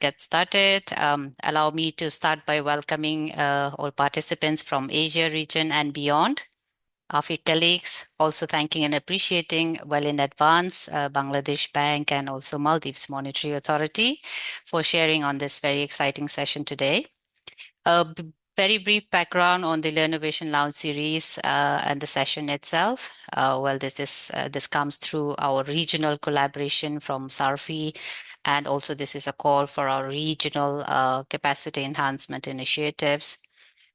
get started. Allow me to start by welcoming all participants from Asia region and beyond. Our colleagues, also thanking and appreciating well in advance Bangladesh Bank and also Maldives Monetary Authority for sharing on this very exciting session today. Very brief background on the Learnovation Lounge series and the session itself. This comes through our regional collaboration from SARFI, and also this is a call for our regional capacity enhancement initiatives.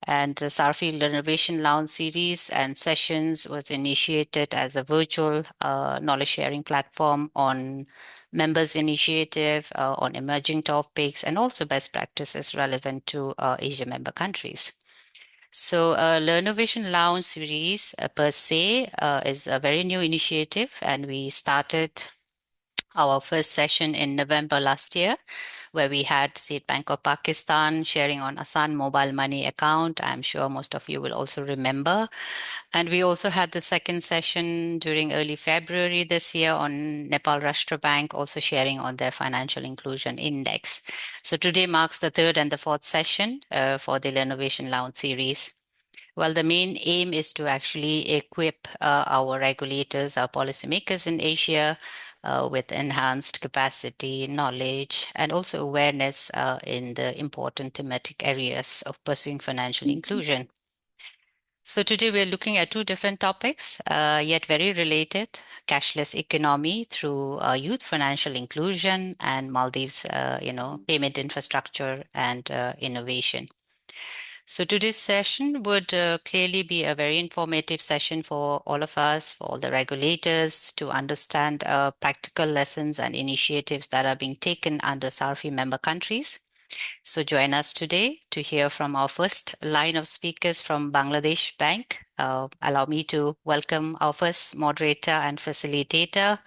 And the SARFI Learnovation Lounge series and sessions was initiated as a virtual knowledge sharing platform on members' initiative on emerging topics and also best practices relevant to Asia member countries. So, Learnovation Lounge series per se is a very new initiative, and we started our first session in November last year, where we had State Bank of Pakistan sharing on Asan mobile money account. I'm sure most of you will also remember. And we also had the second session during early February this year on Nepal Rashtra Bank, also sharing on their financial inclusion index. So today marks the third and the fourth session for the Learnovation Lounge series. Well, the main aim is to actually equip our regulators, our policymakers in Asia with enhanced capacity, knowledge, and also awareness in the important thematic areas of pursuing financial inclusion. So today we're looking at two different topics, yet very related: cashless economy through youth financial inclusion and Maldives, payment infrastructure and innovation. So today's session would clearly be a very informative session for all of us, for all the regulators to understand practical lessons and initiatives that are being taken under SARFI member countries. So join us today to hear from our first line of speakers from Bangladesh Bank. Allow me to welcome our first moderator and facilitator,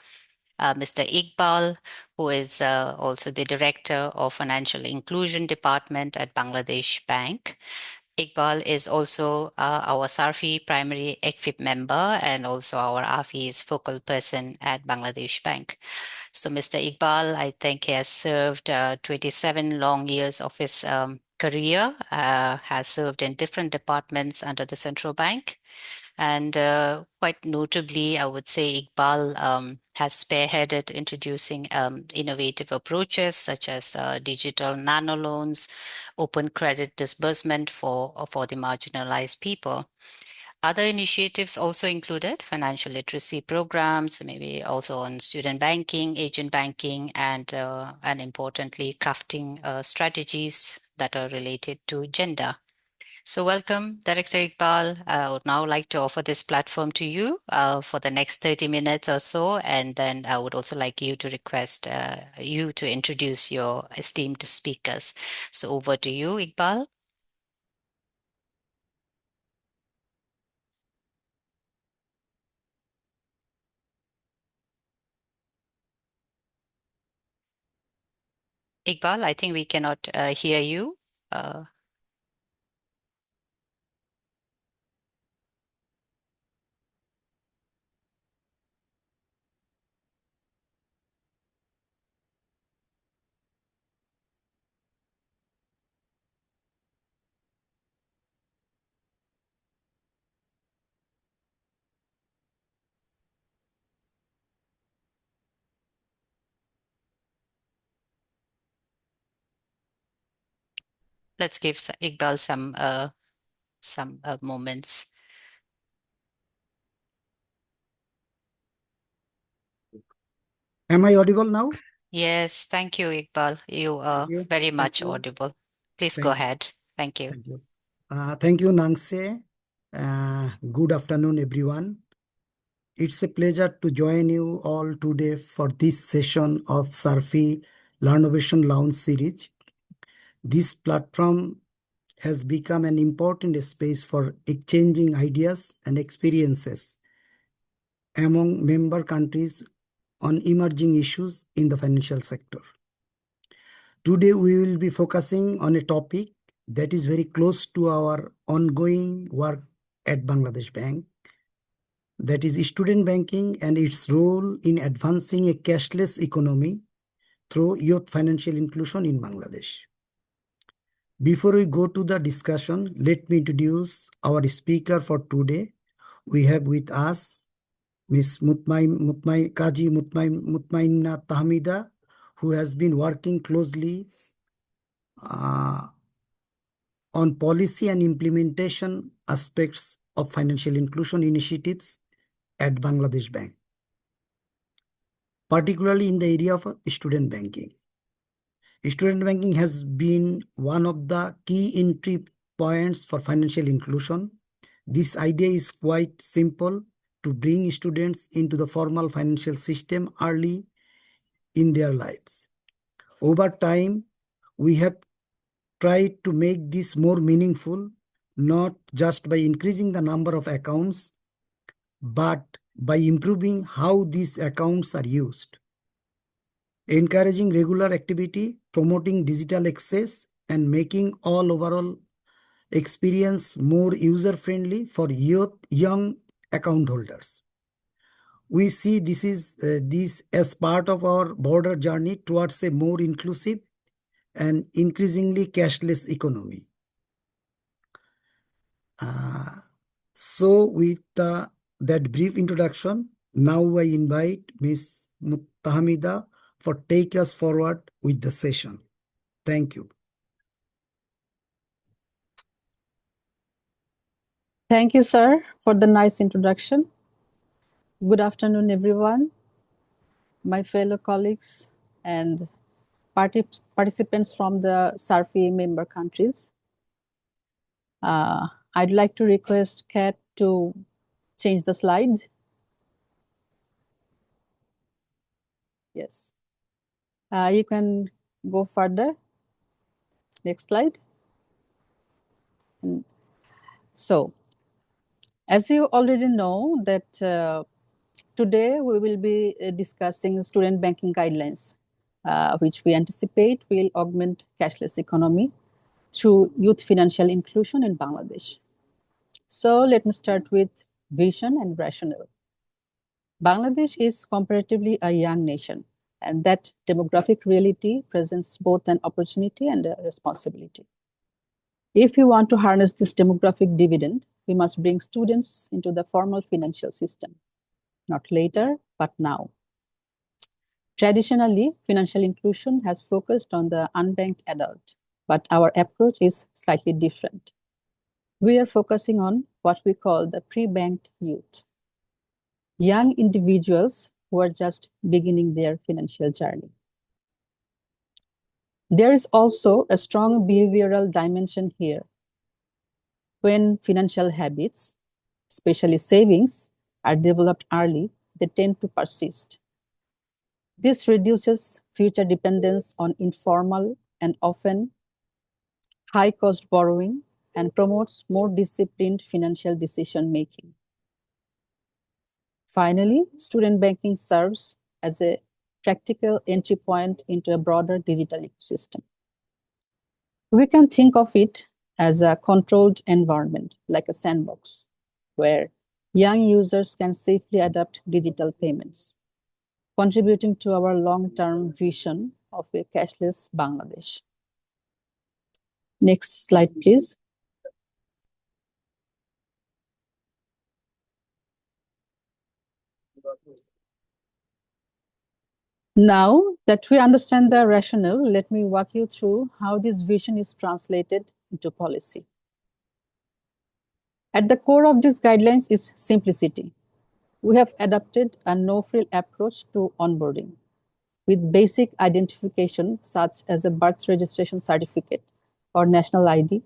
Mr. Iqbal, who is also the Director of Financial Inclusion Department at Bangladesh Bank. Iqbal is also our SARFI primary ECFIP member and also our AFI's focal person at Bangladesh Bank. So Mr. Iqbal, I think he has served 27 long years of his career, has served in different departments under the central bank. And quite notably, I would say Iqbal has spearheaded introducing innovative approaches such as digital nano loans, open credit disbursement for the marginalized people. Other initiatives also included financial literacy programs, maybe also on student banking, agent banking, and importantly, crafting strategies that are related to gender. So welcome, Director Iqbal. I would now like to offer this platform to you for the next 30 minutes or so, and then I would also like you to request you to introduce your esteemed speakers. So over to you, Iqbal. Iqbal, I think we cannot hear you. Uh, let's give Iqbal some moments. Am I audible now? Yes, thank you, Iqbal. You are Thank you. very Thank much you. audible. Please go Thank you. ahead. Thank you. Thank you. Thank you, Nangse. Good afternoon, everyone. It's a pleasure to join you all today for this session of Surfy Learnovation Lounge series. This platform has become an important space for exchanging ideas and experiences among member countries on emerging issues in the financial sector. Today, we will be focusing on a topic that is very close to our ongoing work at Bangladesh Bank, that is student banking and its role in advancing a cashless economy through youth financial inclusion in Bangladesh. Before we go to the discussion, let me introduce our speaker for today. We have with us Ms. Qazi Mutmainna Tahmida, who has been working closely uh, on policy and implementation aspects of financial inclusion initiatives at Bangladesh Bank, particularly in the area of student banking. Student banking has been one of the key entry points for financial inclusion. This idea is quite simple: to bring students into the formal financial system early in their lives. Over time, we have tried to make this more meaningful, not just by increasing the number of accounts, but by improving how these accounts are used, encouraging regular activity, promoting digital access, and making all overall experience more user-friendly for young account holders. We see this as part of our broader journey towards a more inclusive and increasingly cashless economy. Uh, with that brief introduction, now I invite Ms. Mutahmida for take us forward with the session. Thank you. Thank you, sir, for the nice introduction. Good afternoon, everyone, my fellow colleagues and participants from the SARFI member countries. I'd like to request Kat to change the slide. Yes. You can go further. Next slide. And so, as you already know that today we will be discussing student banking guidelines, which we anticipate will augment cashless economy through youth financial inclusion in Bangladesh. So let me start with vision and rationale. Bangladesh is comparatively a young nation, and that demographic reality presents both an opportunity and a responsibility. If we want to harness this demographic dividend, we must bring students into the formal financial system, not later, but now. Traditionally, financial inclusion has focused on the unbanked adult, but our approach is slightly different. We are focusing on what we call the pre-banked youth, young individuals who are just beginning their financial journey. There is also a strong behavioral dimension here. When financial habits, especially savings, are developed early, they tend to persist. This reduces future dependence on informal and often high-cost borrowing and promotes more disciplined financial decision-making. Finally, student banking serves as a practical entry point into a broader digital ecosystem. We can think of it as a controlled environment, like a sandbox, where young users can safely adopt digital payments, contributing to our long-term vision of a cashless Bangladesh. Next slide, please. Now that we understand the rationale, let me walk you through how this vision is translated into policy. At the core of these guidelines is simplicity. We have adopted a no-frill approach to onboarding, with basic identification such as a birth registration certificate or national ID,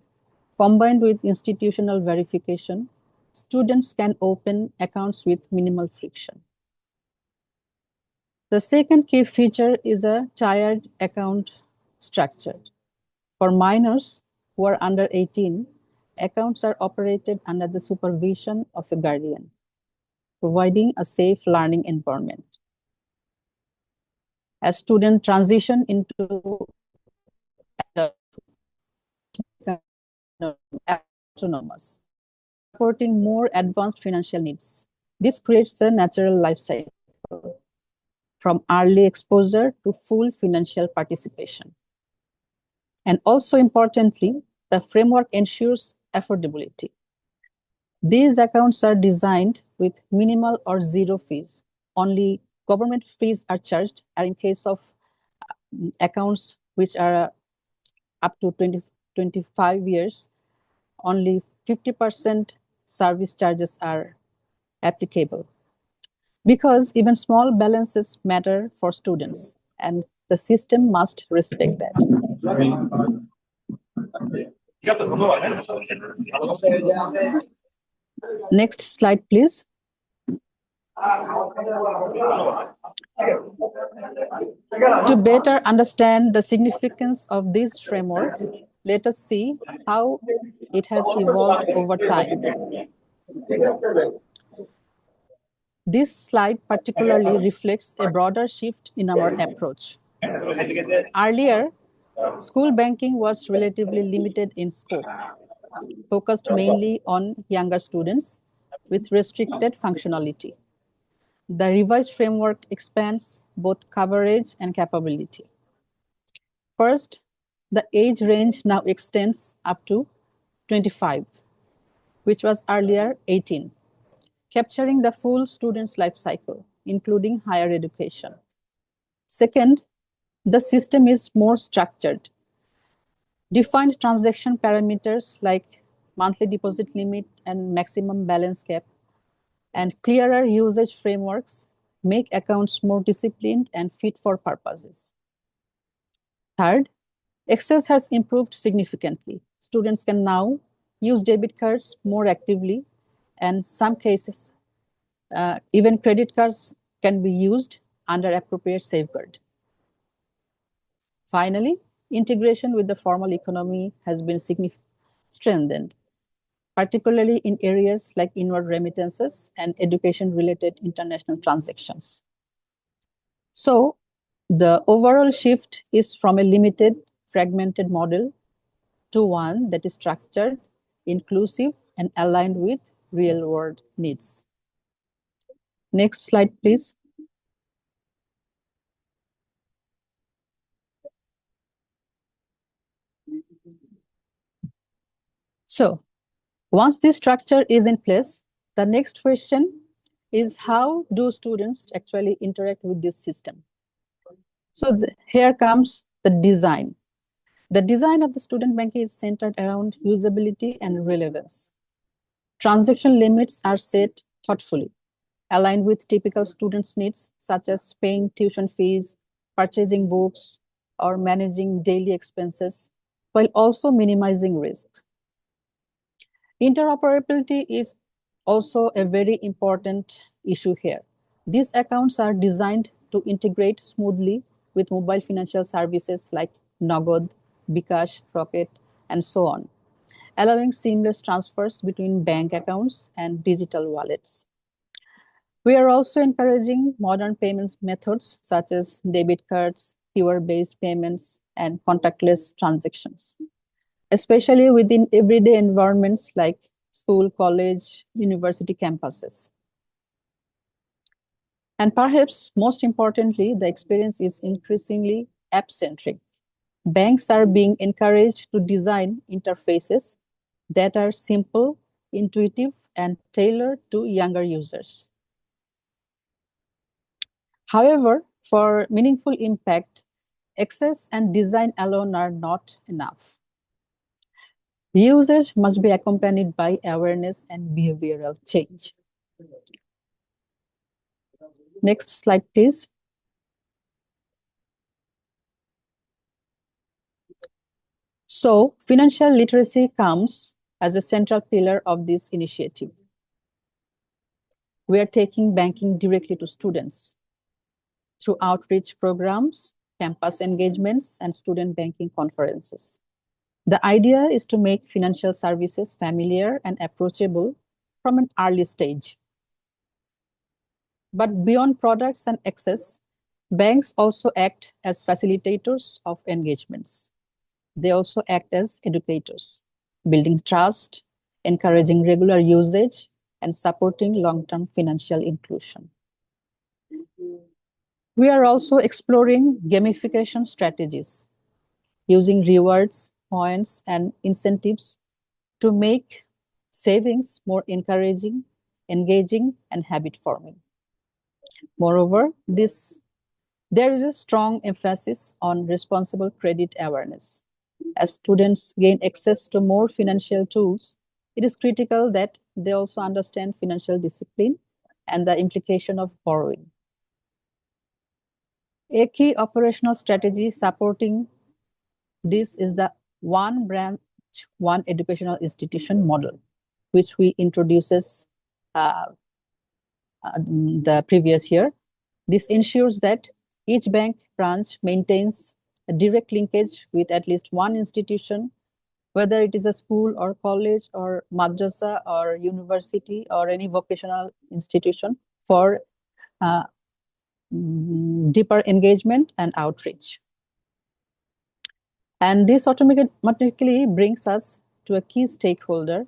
combined with institutional verification. Students can open accounts with minimal friction. The second key feature is a tiered account structure. For minors who are under 18, accounts are operated under the supervision of a guardian, providing a safe learning environment. As students transition into autonomous, supporting more advanced financial needs. This creates a natural life cycle. from early exposure to full financial participation. And also importantly, the framework ensures affordability. These accounts are designed with minimal or zero fees. Only government fees are charged, and in case of accounts which are up to 25 years, only 50% service charges are applicable. Because even small balances matter for students, and the system must respect that. Next slide, please. To better understand the significance of this framework, let us see how it has evolved over time. This slide particularly reflects a broader shift in our approach. Earlier, school banking was relatively limited in scope, focused mainly on younger students with restricted functionality. The revised framework expands both coverage and capability. First, the age range now extends up to 25, which was earlier 18, capturing the full student's life cycle, including higher education. Second, the system is more structured. Defined transaction parameters like monthly deposit limit and maximum balance cap and clearer usage frameworks make accounts more disciplined and fit for purposes. Third, access has improved significantly. Students can now use debit cards more actively, and some cases, even credit cards can be used under appropriate safeguard. Finally, integration with the formal economy has been strengthened, particularly in areas like inward remittances and education-related international transactions. So, the overall shift is from a limited, fragmented model to one that is structured, inclusive, and aligned with real-world needs. Next slide, please. So, once this structure is in place, the next question is how do students actually interact with this system? So here comes the design. The design of the student banking is centered around usability and relevance. Transaction limits are set thoughtfully, aligned with typical students' needs, such as paying tuition fees, purchasing books, or managing daily expenses, while also minimizing risks. Interoperability is also a very important issue here. These accounts are designed to integrate smoothly with mobile financial services like Nagad, bKash, Rocket, and so on, allowing seamless transfers between bank accounts and digital wallets. We are also encouraging modern payments methods such as debit cards, QR-based payments, and contactless transactions, especially within everyday environments like school, college, university campuses. And perhaps most importantly, the experience is increasingly app-centric. Banks are being encouraged to design interfaces that are simple, intuitive, and tailored to younger users. However, for meaningful impact, access and design alone are not enough. Usage must be accompanied by awareness and behavioral change. Next slide, please. So, financial literacy comes as a central pillar of this initiative. We are taking banking directly to students through outreach programs, campus engagements, and student banking conferences. The idea is to make financial services familiar and approachable from an early stage. But beyond products and access, banks also act as facilitators of engagements. They also act as educators, building trust, encouraging regular usage, and supporting long-term financial inclusion. We are also exploring gamification strategies using rewards, points, and incentives to make savings more encouraging, engaging, and habit forming. Moreover, there is a strong emphasis on responsible credit awareness. As students gain access to more financial tools, it is critical that they also understand financial discipline and the implication of borrowing. A key operational strategy supporting this is the one branch, one educational institution model, which we introduces the previous year. This ensures that each bank branch maintains a direct linkage with at least one institution, whether it is a school or college or madrasa or university or any vocational institution, for deeper engagement and outreach. And this automatically brings us to a key stakeholder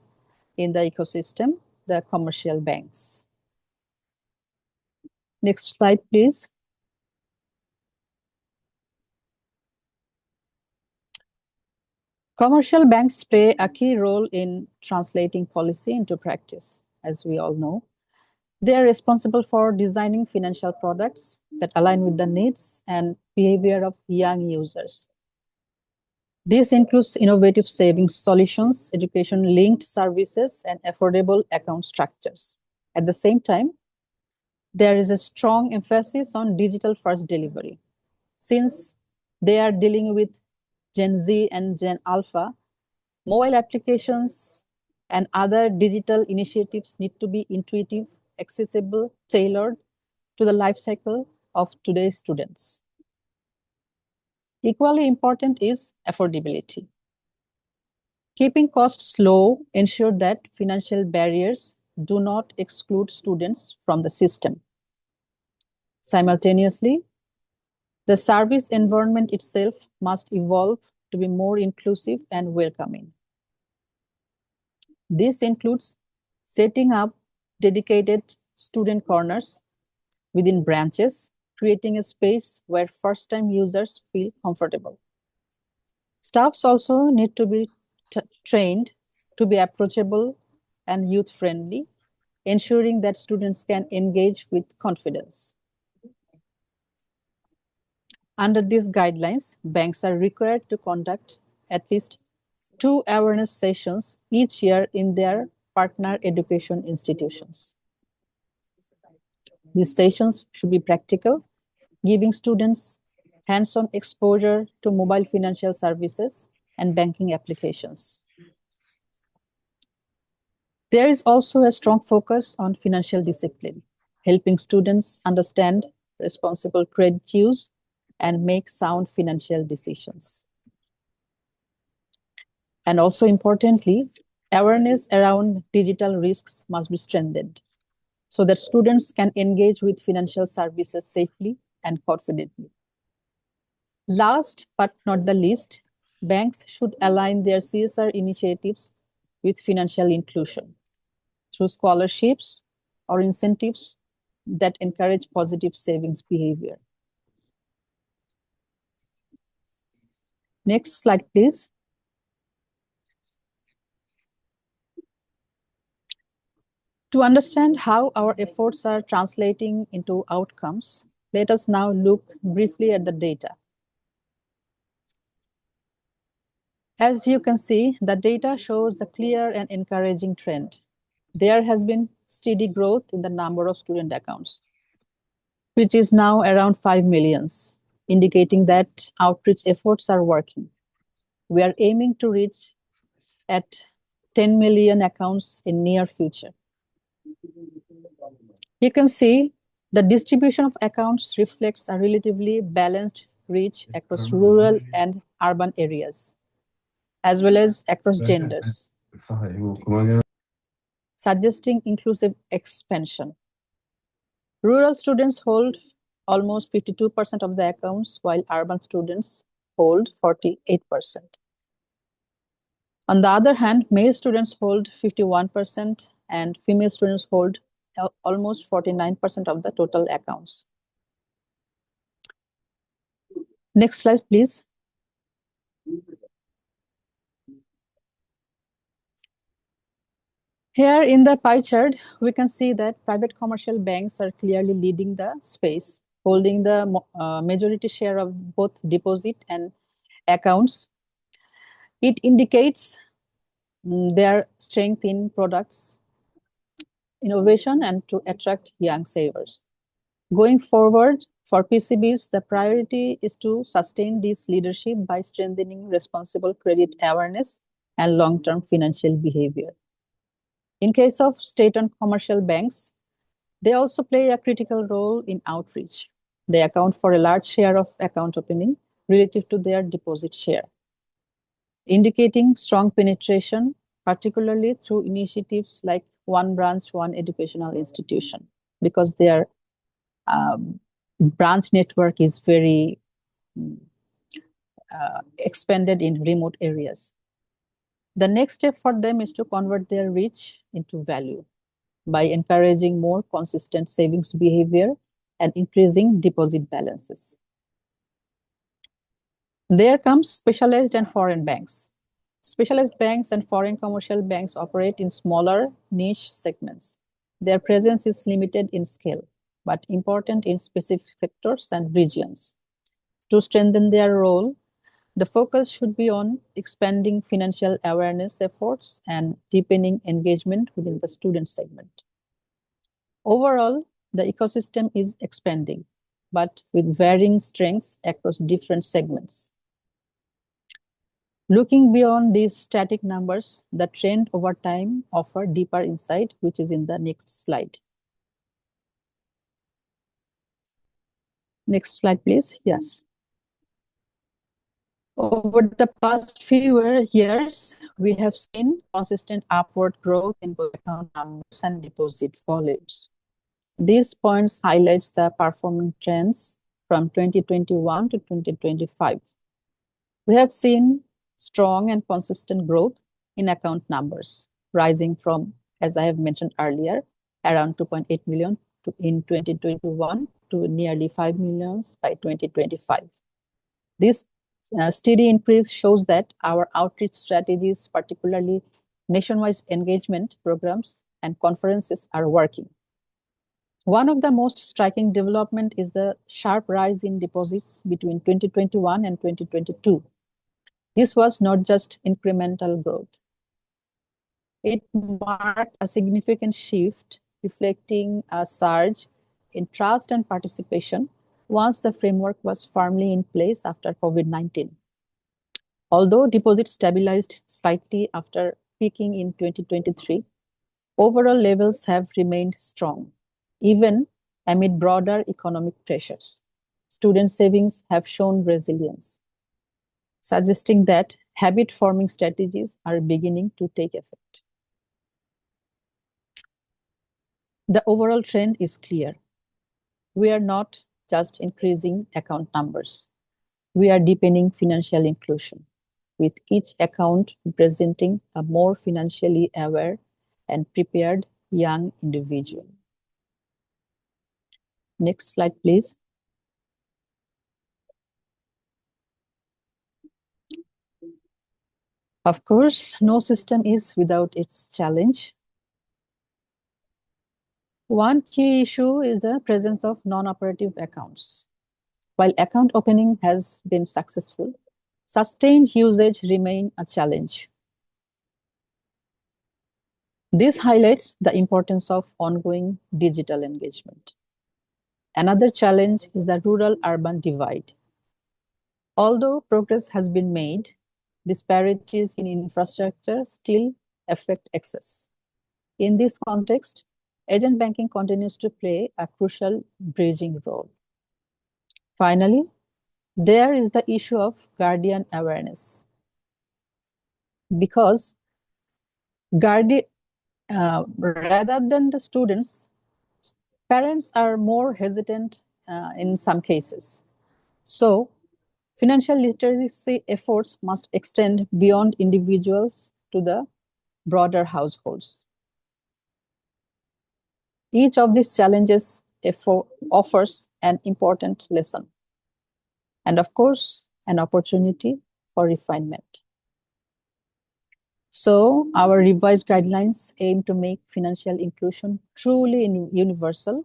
in the ecosystem, the commercial banks. Next slide, please. Commercial banks play a key role in translating policy into practice, as we all know. They are responsible for designing financial products that align with the needs and behavior of young users. This includes innovative savings solutions, education-linked services, and affordable account structures. At the same time, there is a strong emphasis on digital-first delivery. Since they are dealing with Gen Z and Gen Alpha, mobile applications and other digital initiatives need to be intuitive, accessible, tailored to the life cycle of today's students. Equally important is affordability. Keeping costs low ensures that financial barriers do not exclude students from the system. Simultaneously, the service environment itself must evolve to be more inclusive and welcoming. This includes setting up dedicated student corners within branches, creating a space where first-time users feel comfortable. Staffs also need to be trained to be approachable and youth-friendly, ensuring that students can engage with confidence. Under these guidelines, banks are required to conduct at least 2 awareness sessions each year in their partner education institutions. These sessions should be practical, giving students hands-on exposure to mobile financial services and banking applications. There is also a strong focus on financial discipline, helping students understand responsible credit use and make sound financial decisions. And also importantly, awareness around digital risks must be strengthened so that students can engage with financial services safely and confidently. Last but not the least, banks should align their CSR initiatives with financial inclusion through scholarships or incentives that encourage positive savings behavior. Next slide, please. To understand how our efforts are translating into outcomes, let us now look briefly at the data. As you can see, the data shows a clear and encouraging trend. There has been steady growth in the number of student accounts, which is now around 5 million, indicating that outreach efforts are working. We are aiming to reach at 10 million accounts in near future. You can see the distribution of accounts reflects a relatively balanced reach across rural and urban areas, as well as across genders, suggesting inclusive expansion. Rural students hold almost 52% of the accounts, while urban students hold 48%. On the other hand, male students hold 51% and female students hold almost 49% of the total accounts. Next slide, please. Here in the pie chart, we can see that private commercial banks are clearly leading the space, holding the majority share of both deposit and accounts. It indicates their strength in products, innovation, and to attract young savers. Going forward, for PCBs, the priority is to sustain this leadership by strengthening responsible credit awareness and long-term financial behavior. In case of state-owned commercial banks, they also play a critical role in outreach. They account for a large share of account opening relative to their deposit share, indicating strong penetration, particularly through initiatives like One Branch, One Educational Institution, because their branch network is very expanded in remote areas. The next step for them is to convert their reach into value by encouraging more consistent savings behavior and increasing deposit balances. There comes specialized and foreign banks. Specialized banks and foreign commercial banks operate in smaller niche segments. Their presence is limited in scale, but important in specific sectors and regions. To strengthen their role, the focus should be on expanding financial awareness efforts and deepening engagement within the student segment. Overall, the ecosystem is expanding, but with varying strengths across different segments. Looking beyond these static numbers, the trend over time offers deeper insight, which is in the next slide. Next slide, please. Yes. Over the past few years, we have seen consistent upward growth in both account numbers and deposit volumes. These points highlights the performance trends from 2021 to 2025. We have seen strong and consistent growth in account numbers, rising from, as I have mentioned earlier, around 2.8 million in 2021 to nearly 5 million by 2025. This steady increase shows that our outreach strategies, particularly nationwide engagement programs and conferences, are working. One of the most striking development is the sharp rise in deposits between 2021 and 2022. This was not just incremental growth. It marked a significant shift, reflecting a surge in trust and participation once the framework was firmly in place after COVID-19. Although deposits stabilized slightly after peaking in 2023, overall levels have remained strong, even amid broader economic pressures. Student savings have shown resilience, suggesting that habit-forming strategies are beginning to take effect. The overall trend is clear. We are not just increasing account numbers. We are deepening financial inclusion, with each account representing a more financially aware and prepared young individual. Next slide, please. Of course, no system is without its challenge. One key issue is the presence of non-operative accounts. While account opening has been successful, sustained usage remains a challenge. This highlights the importance of ongoing digital engagement. Another challenge is the rural-urban divide. Although progress has been made, disparities in infrastructure still affect access. In this context, agent banking continues to play a crucial bridging role. Finally, there is the issue of guardian awareness. Because rather than the students, parents are more hesitant in some cases. So, financial literacy efforts must extend beyond individuals to the broader households. Each of these challenges offers an important lesson. and of course, an opportunity for refinement. So our revised guidelines aim to make financial inclusion truly universal.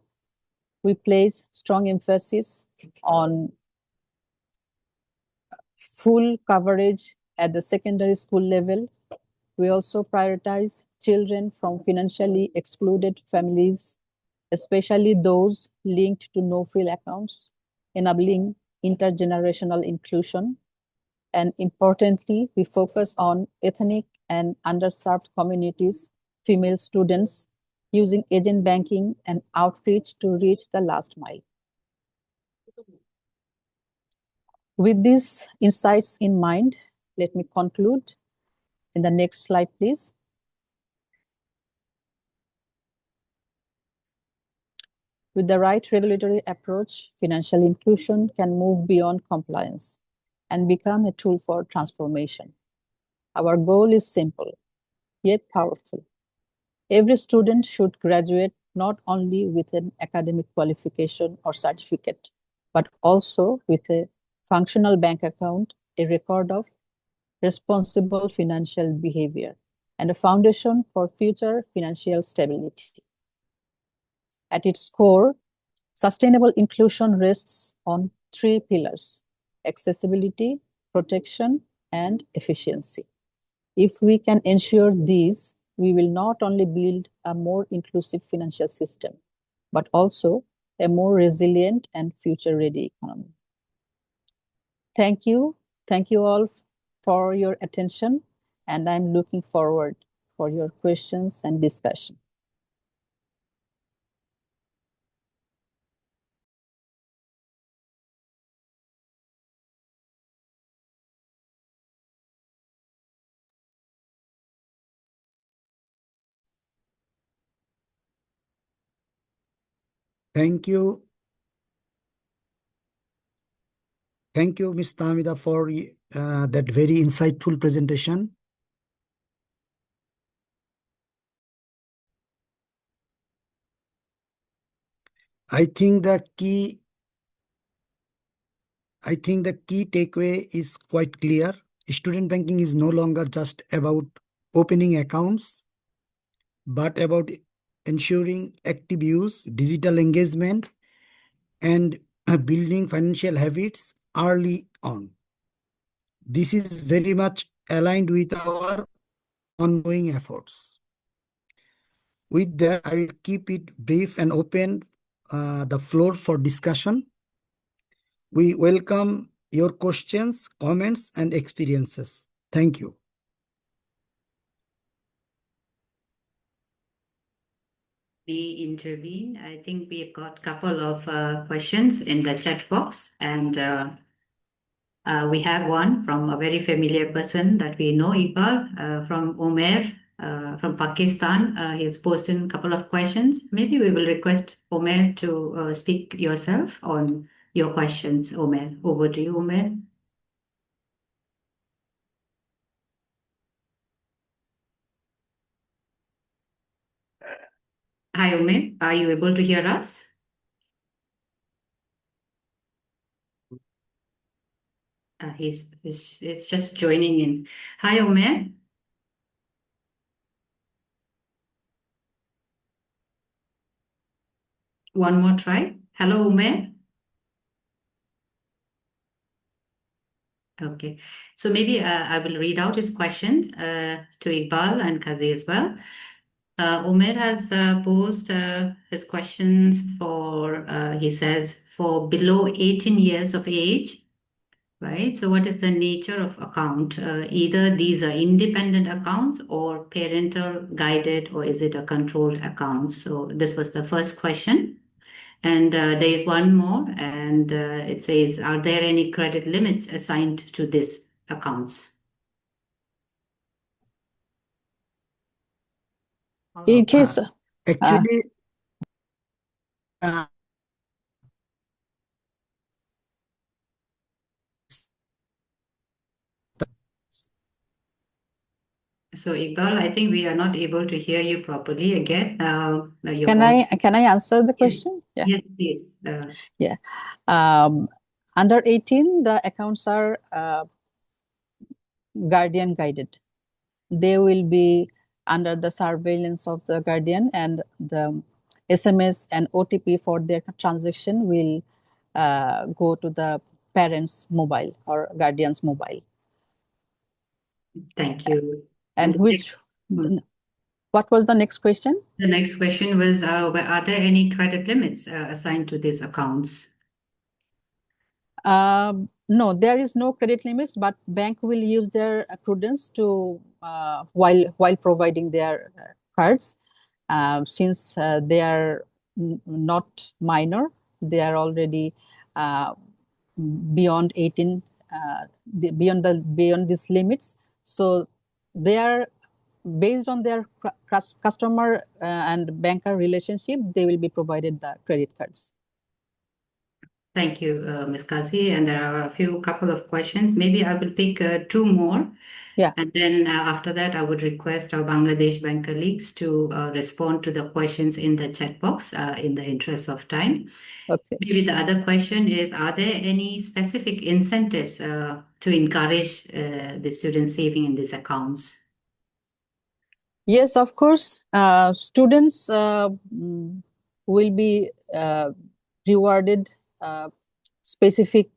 We place strong emphasis on full coverage at the secondary school level. We also prioritize children from financially excluded families, especially those linked to no-frill accounts, enabling intergenerational inclusion. And importantly, we focus on ethnic and underserved communities, female students, using agent banking and outreach to reach the last mile. With these insights in mind, let me conclude. In the next slide, please. With the right regulatory approach, financial inclusion can move beyond compliance and become a tool for transformation. Our goal is simple, yet powerful. Every student should graduate not only with an academic qualification or certificate, but also with a functional bank account, a record of responsible financial behavior, and a foundation for future financial stability. At its core, sustainable inclusion rests on three pillars: accessibility, protection, and efficiency. If we can ensure these, we will not only build a more inclusive financial system, but also a more resilient and future-ready economy. Thank you. Thank you all for your attention, and I'm looking forward for your questions and discussion. Thank you. Thank you, Ms. Tahmida, for that very insightful presentation. I think the key takeaway is quite clear. Student banking is no longer just about opening accounts, but about ensuring active use, digital engagement, and building financial habits early on. This is very much aligned with our ongoing efforts. With that, I will keep it brief and open the floor for discussion. We welcome your questions, comments, and experiences. Thank you. We intervene. I think we've got a couple of questions in the chat box, and we have one from a very familiar person that we know, Iqbal, from Omer, from Pakistan. He's posted a couple of questions. Maybe we will request Omer to speak yourself on your questions. Omer, over to you, Omer. Hi, Omer. Are you able to hear us? He's just joining in. Hi, Omer. One more try. Hello, Omer. Okay, so maybe I will read out his questions to Iqbal and Qazi as well. Omer has posed his questions for, he says, for below 18 years of age, right? So what is the nature of account? Either these are independent accounts or parental guided, or is it a controlled account? So this was the first question. And there is one more, and it says, are there any credit limits assigned to these accounts? In case, Actually, So Iqbal, I think we are not able to hear you properly again. Your can voice. I answer the question? Yes, please. Yeah. Under 18, the accounts are guardian guided. They will be under the surveillance of the guardian, and the SMS and OTP for their transaction will go to the parent's mobile or guardian's mobile. Thank you. And what was the next question? The next question was, are there any credit limits assigned to these accounts? No, there is no credit limits, but bank will use their prudence to while providing their cards, since they are not minor, they are already beyond 18, beyond these limits. So they are based on their customer and banker relationship. They will be provided the credit cards. Thank you, Ms. Qazi. And there are a couple of questions. Maybe I will pick two more. Yeah. And then after that, I would request our Bangladesh bank colleagues to respond to the questions in the chat box in the interest of time. Okay. Maybe the other question is, are there any specific incentives to encourage the student saving in these accounts? Yes, of course. Students will be rewarded specific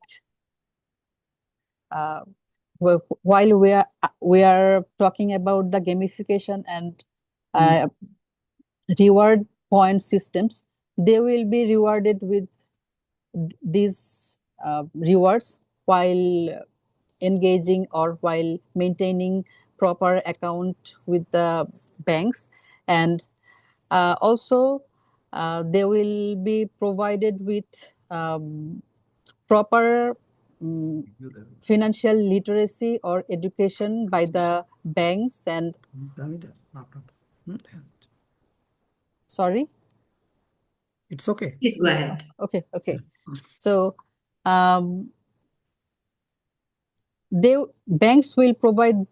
while we are talking about the gamification and reward point systems. They will be rewarded with these rewards while engaging or while maintaining proper account with the banks, and also they will be provided with proper financial literacy or education by the banks. And sorry, it's okay. Please go ahead. Okay. So banks will provide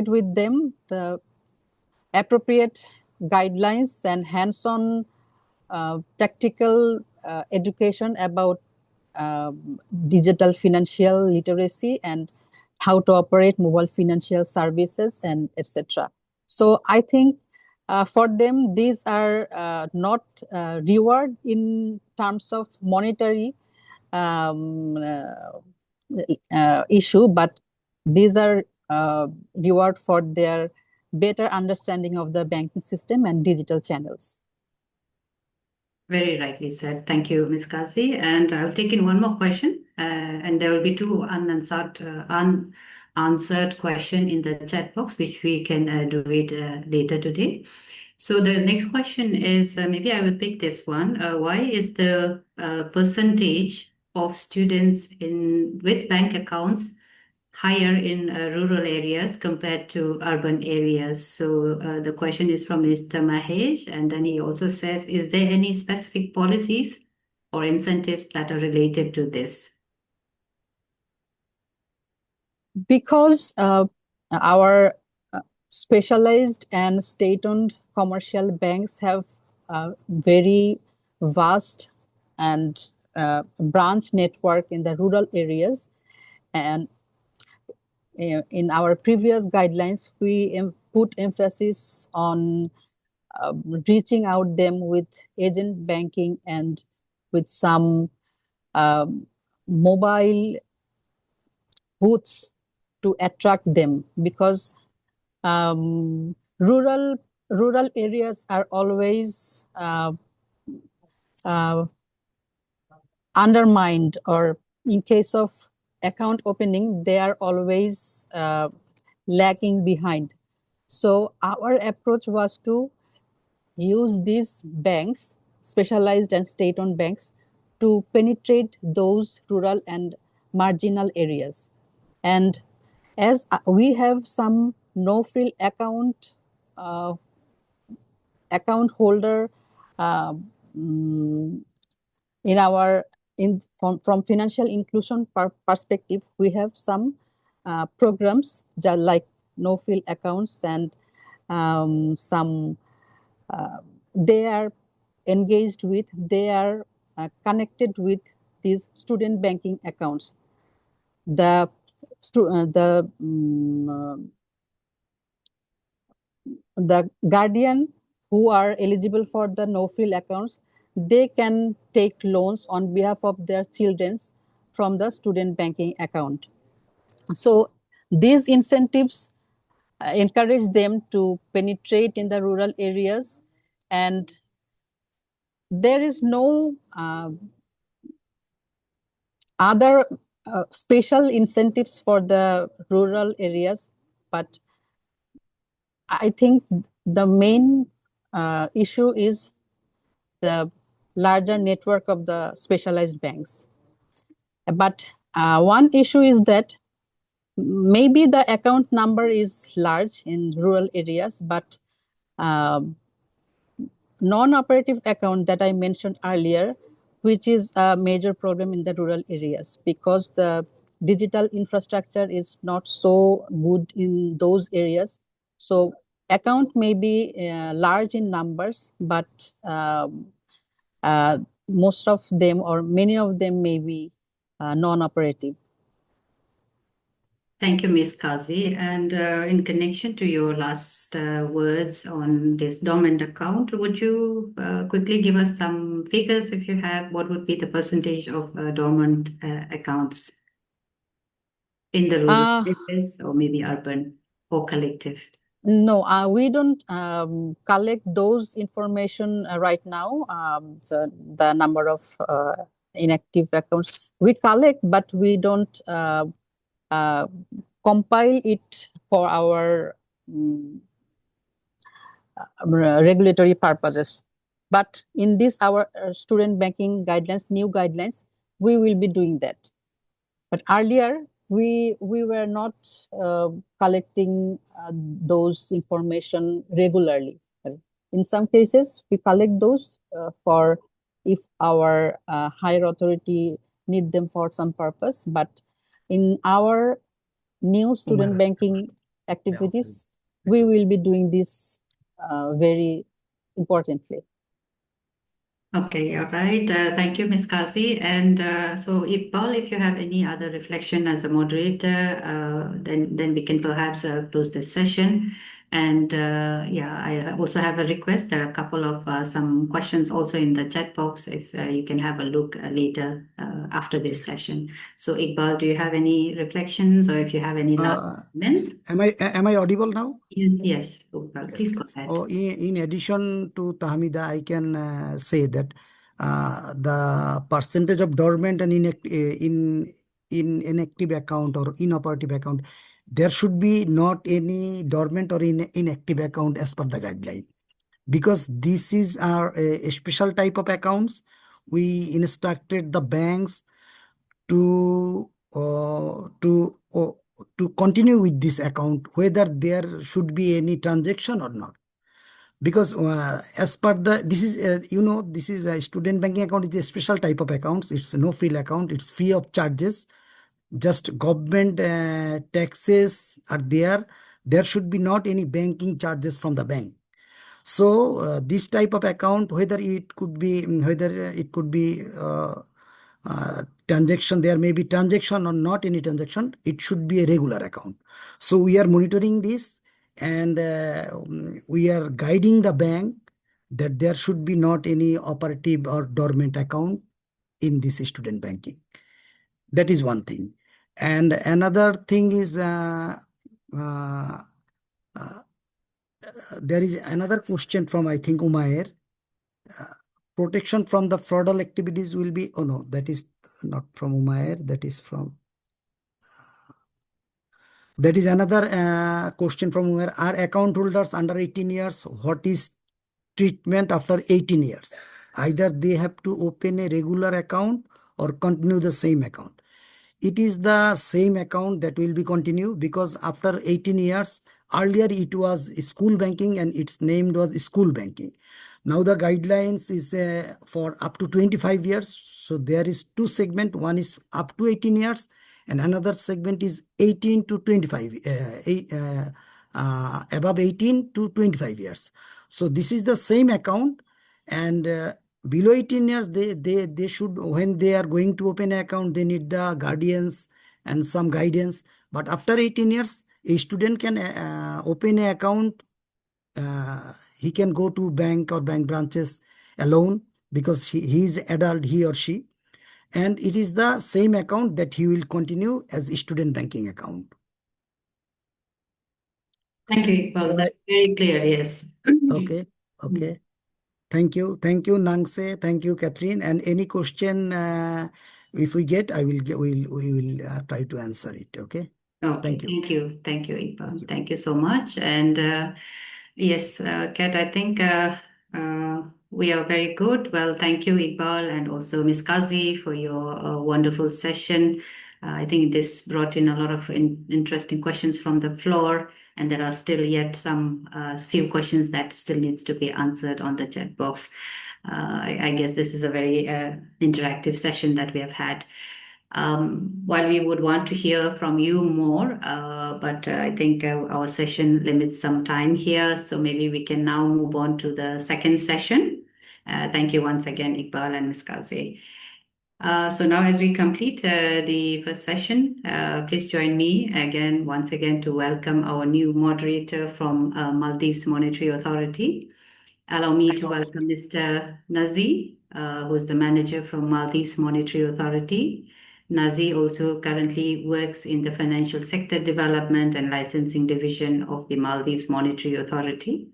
with them the appropriate guidelines and hands-on practical education about digital financial literacy and how to operate mobile financial services and etc. So I think for them these are not reward in terms of monetary issue, but these are reward for their better understanding of the banking system and digital channels. Very rightly said. Thank you, Ms. Qazi. And I'll take in one more question. And there will be two unanswered question in the chat box, which we can do it later today. So the next question is, maybe I will pick this one. Why is the percentage of students with bank accounts higher in rural areas compared to urban areas? So the question is from Mr. Mahesh, and then he also says, is there any specific policies or incentives that are related to this? Because our specialized and state-owned commercial banks have very vast and branch network in the rural areas, and in our previous guidelines we put emphasis on reaching out them with agent banking and with some mobile booths to attract them, because rural areas are always undermined, or in case of account opening they are always lagging behind. So our approach was to use these banks, specialized and state-owned banks, to penetrate those rural and marginal areas. And as we have some no-frill account holder in our from financial inclusion perspective, we have some programs like no-frill accounts, and some they are engaged with, they are connected with these student banking accounts. The guardian who are eligible for the no-frill accounts, they can take loans on behalf of their children from the student banking account. So these incentives encourage them to penetrate in the rural areas, and there is no other special incentives for the rural areas, but I think the main issue is the larger network of the specialized banks. But one issue is that maybe the account number is large in rural areas, but non-operative account that I mentioned earlier, which is a major problem in the rural areas because the digital infrastructure is not so good in those areas. So account may be large in numbers, but most of them or many of them may be non-operative. Thank you, Ms. Qazi. And in connection to your last words on this dormant account, would you quickly give us some figures if you have? What would be the percentage of dormant accounts in the rural areas or maybe urban or collective? No, we don't collect those information right now. The number of inactive accounts we collect, but we don't compile it for our regulatory purposes. But in this, our student banking guidelines, new guidelines, we will be doing that. But earlier, we were not collecting those information regularly. In some cases, we collect those for if our higher authority need them for some purpose. But in our new student banking activities, we will be doing this very importantly. Okay, all right. Thank you, Ms. Qazi. And so, Iqbal, if you have any other reflection as a moderator, then we can perhaps close this session. And yeah, I also have a request. There are a couple of some questions also in the chat box. If you can have a look later after this session. So, Iqbal, do you have any reflections, or if you have any last comments? Am I audible now? Yes, yes. Iqbal, Yes. please go ahead. In addition to Tahmida, I can say that the percentage of dormant and in inactive account or inoperative account, there should be not any dormant or inactive account as per the guideline, because this is our a special type of accounts. We instructed the banks to uh, to uh, to continue with this account whether there should be any transaction or not, because as per the this is this is a student banking account is a special type of accounts. It's no frill account, it's free of charges, just government taxes are there should be not any banking charges from the bank. So this type of account, whether it could be transaction, there may be transaction or not any transaction, it should be a regular account. So we are monitoring this, and we are guiding the bank that there should be not any operative or dormant account in this student banking. That is one thing. And another thing is uh, there is another question from, I think, Umair. Protection from the fraudulent activities will be, oh no, that is not from Umair, that is another question from Umair. Are account holders under 18 years? What is treatment after 18 years? Either they have to open a regular account or continue the same account. It is the same account that will be continued, because after 18 years, earlier it was school banking and its name was school banking. Now the guidelines is for up to 25 years. So there is two segment. One is up to 18 years and another segment is 18 to 25, above 18 to 25 years. So this is the same account, and below 18 years, they should, when they are going to open an account, they need the guardians and some guidance. But after 18 years, a student can open an account. He can go to bank or bank branches alone because he is adult, he or she, and it is the same account that he will continue as a student banking account. Thank you, Iqbal. So That's very clear, yes. okay, okay. Thank you, Nangse. Thank you, Catherine. And any question, if we get, I will get. We will try to answer it. Okay. Okay, Thank you. thank you, Thank Iqbal. you. Thank you so much. And yes, Kat, I think we are very good. Well, thank you, Iqbal, and also Miss Qazi for your wonderful session. I think this brought in a lot of interesting questions from the floor, and there are still yet some few questions that still needs to be answered on the chat box. I guess this is a very interactive session that we have had. While we would want to hear from you more, but I think our session limits some time here, so maybe we can now move on to the second session. Thank you once again, Iqbal and Ms. Kazi. So now as we complete the first session, please join me again, once again, to welcome our new moderator from Maldives Monetary Authority. Allow me to welcome Mr. Nazi, who is the manager from Maldives Monetary Authority. Nazi also currently works in the financial sector development and licensing division of the Maldives Monetary Authority.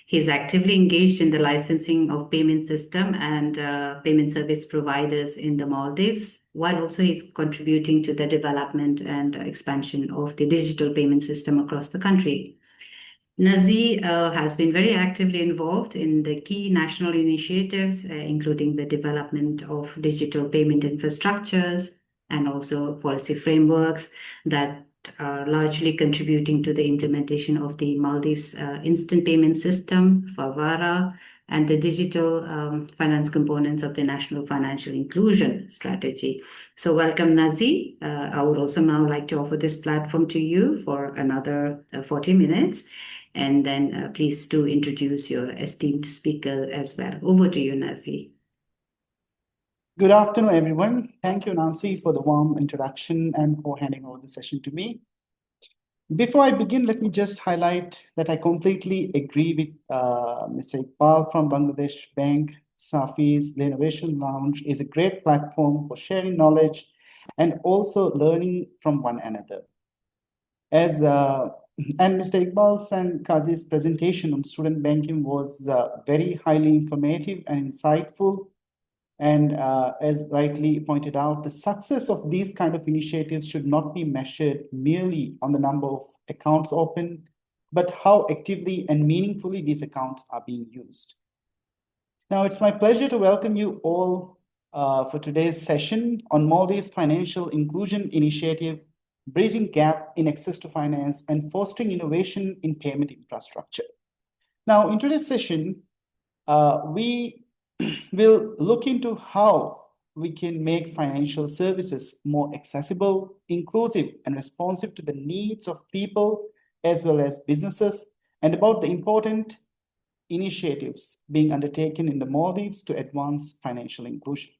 He is actively engaged in the licensing of payment system and payment service providers in the Maldives, while also he's contributing to the development and expansion of the digital payment system across the country. Nazi has been very actively involved in the key national initiatives, including the development of digital payment infrastructures and also policy frameworks that are largely contributing to the implementation of the Maldives instant payment system, Favara, and the digital finance components of the National Financial Inclusion Strategy. So welcome, Nazi. I would also now like to offer this platform to you for another 40 minutes. And then please do introduce your esteemed speaker as well. Over to you, Nazi. Good afternoon, everyone. Thank you, Nancy, for the warm introduction and for handing over the session to me. Before I begin, let me just highlight that I completely agree with Mr. Iqbal from Bangladesh Bank. Safi's The Innovation Lounge is a great platform for sharing knowledge and also learning from one another. And Mr. Iqbal's and Qazi's presentation on student banking was very highly informative and insightful. And as rightly pointed out, the success of these kind of initiatives should not be measured merely on the number of accounts opened, but how actively and meaningfully these accounts are being used. Now, it's my pleasure to welcome you all for today's session on Maldives Financial Inclusion Initiative, Bridging Gap in Access to Finance and Fostering Innovation in Payment Infrastructure. Now, in today's session, we will look into how we can make financial services more accessible, inclusive, and responsive to the needs of people as well as businesses, and about the important initiatives being undertaken in the Maldives to advance financial inclusion.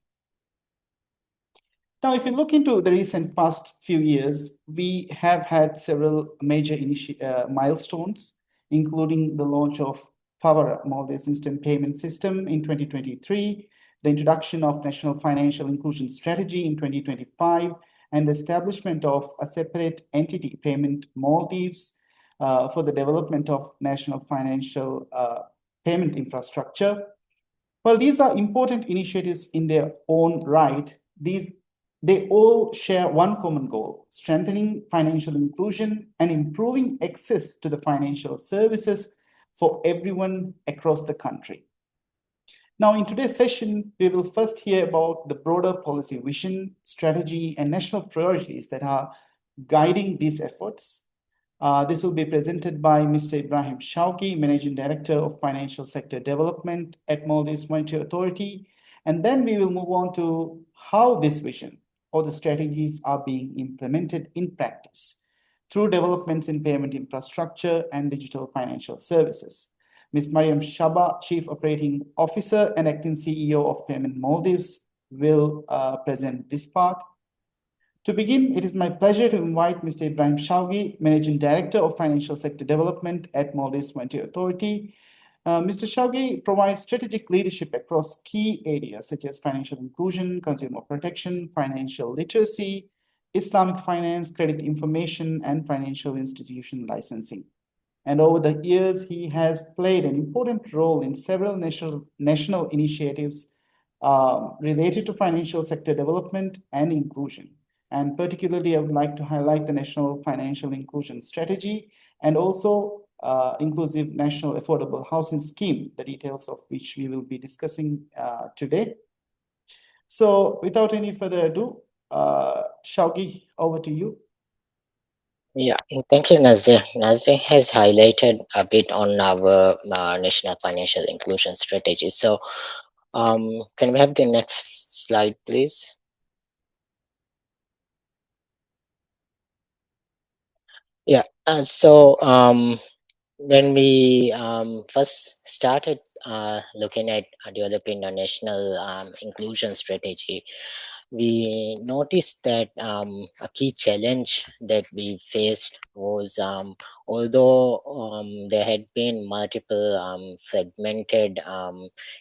Now, if you look into the recent past few years, we have had several major milestones, including the launch of Favara, Maldives Instant Payment System in 2023, the introduction of National Financial Inclusion Strategy in 2025, and the establishment of a separate entity, Payment Maldives, for the development of national financial payment infrastructure. While these are important initiatives in their own right, they all share one common goal: strengthening financial inclusion and improving access to the financial services for everyone across the country. Now, in today's session, we will first hear about the broader policy vision, strategy, and national priorities that are guiding these efforts. This will be presented by Mr. Ibrahim Shauki, Managing Director of Financial Sector Development at Maldives Monetary Authority. And then we will move on to how this vision or the strategies are being implemented in practice through developments in payment infrastructure and digital financial services. Ms. Mariam Shaba, Chief Operating Officer and Acting CEO of Payment Maldives, will present this part. To begin, it is my pleasure to invite Mr. Ibrahim Shawgi, Managing Director of Financial Sector Development at Maldives Monetary Authority. Mr. Shawgi provides strategic leadership across key areas such as financial inclusion, consumer protection, financial literacy, Islamic finance, credit information, and financial institution licensing. And over the years, he has played an important role in several national initiatives related to financial sector development and inclusion. And particularly, I would like to highlight the National Financial Inclusion Strategy and also Inclusive National Affordable Housing Scheme, the details of which we will be discussing today. So without any further ado, Shawgi, over to you. Yeah, thank you, Nazir. Nazir has highlighted a bit on our national financial inclusion strategy. So, can we have the next slide, please? Yeah. When we first started looking at developing a national inclusion strategy, we noticed that a key challenge that we faced was although there had been multiple fragmented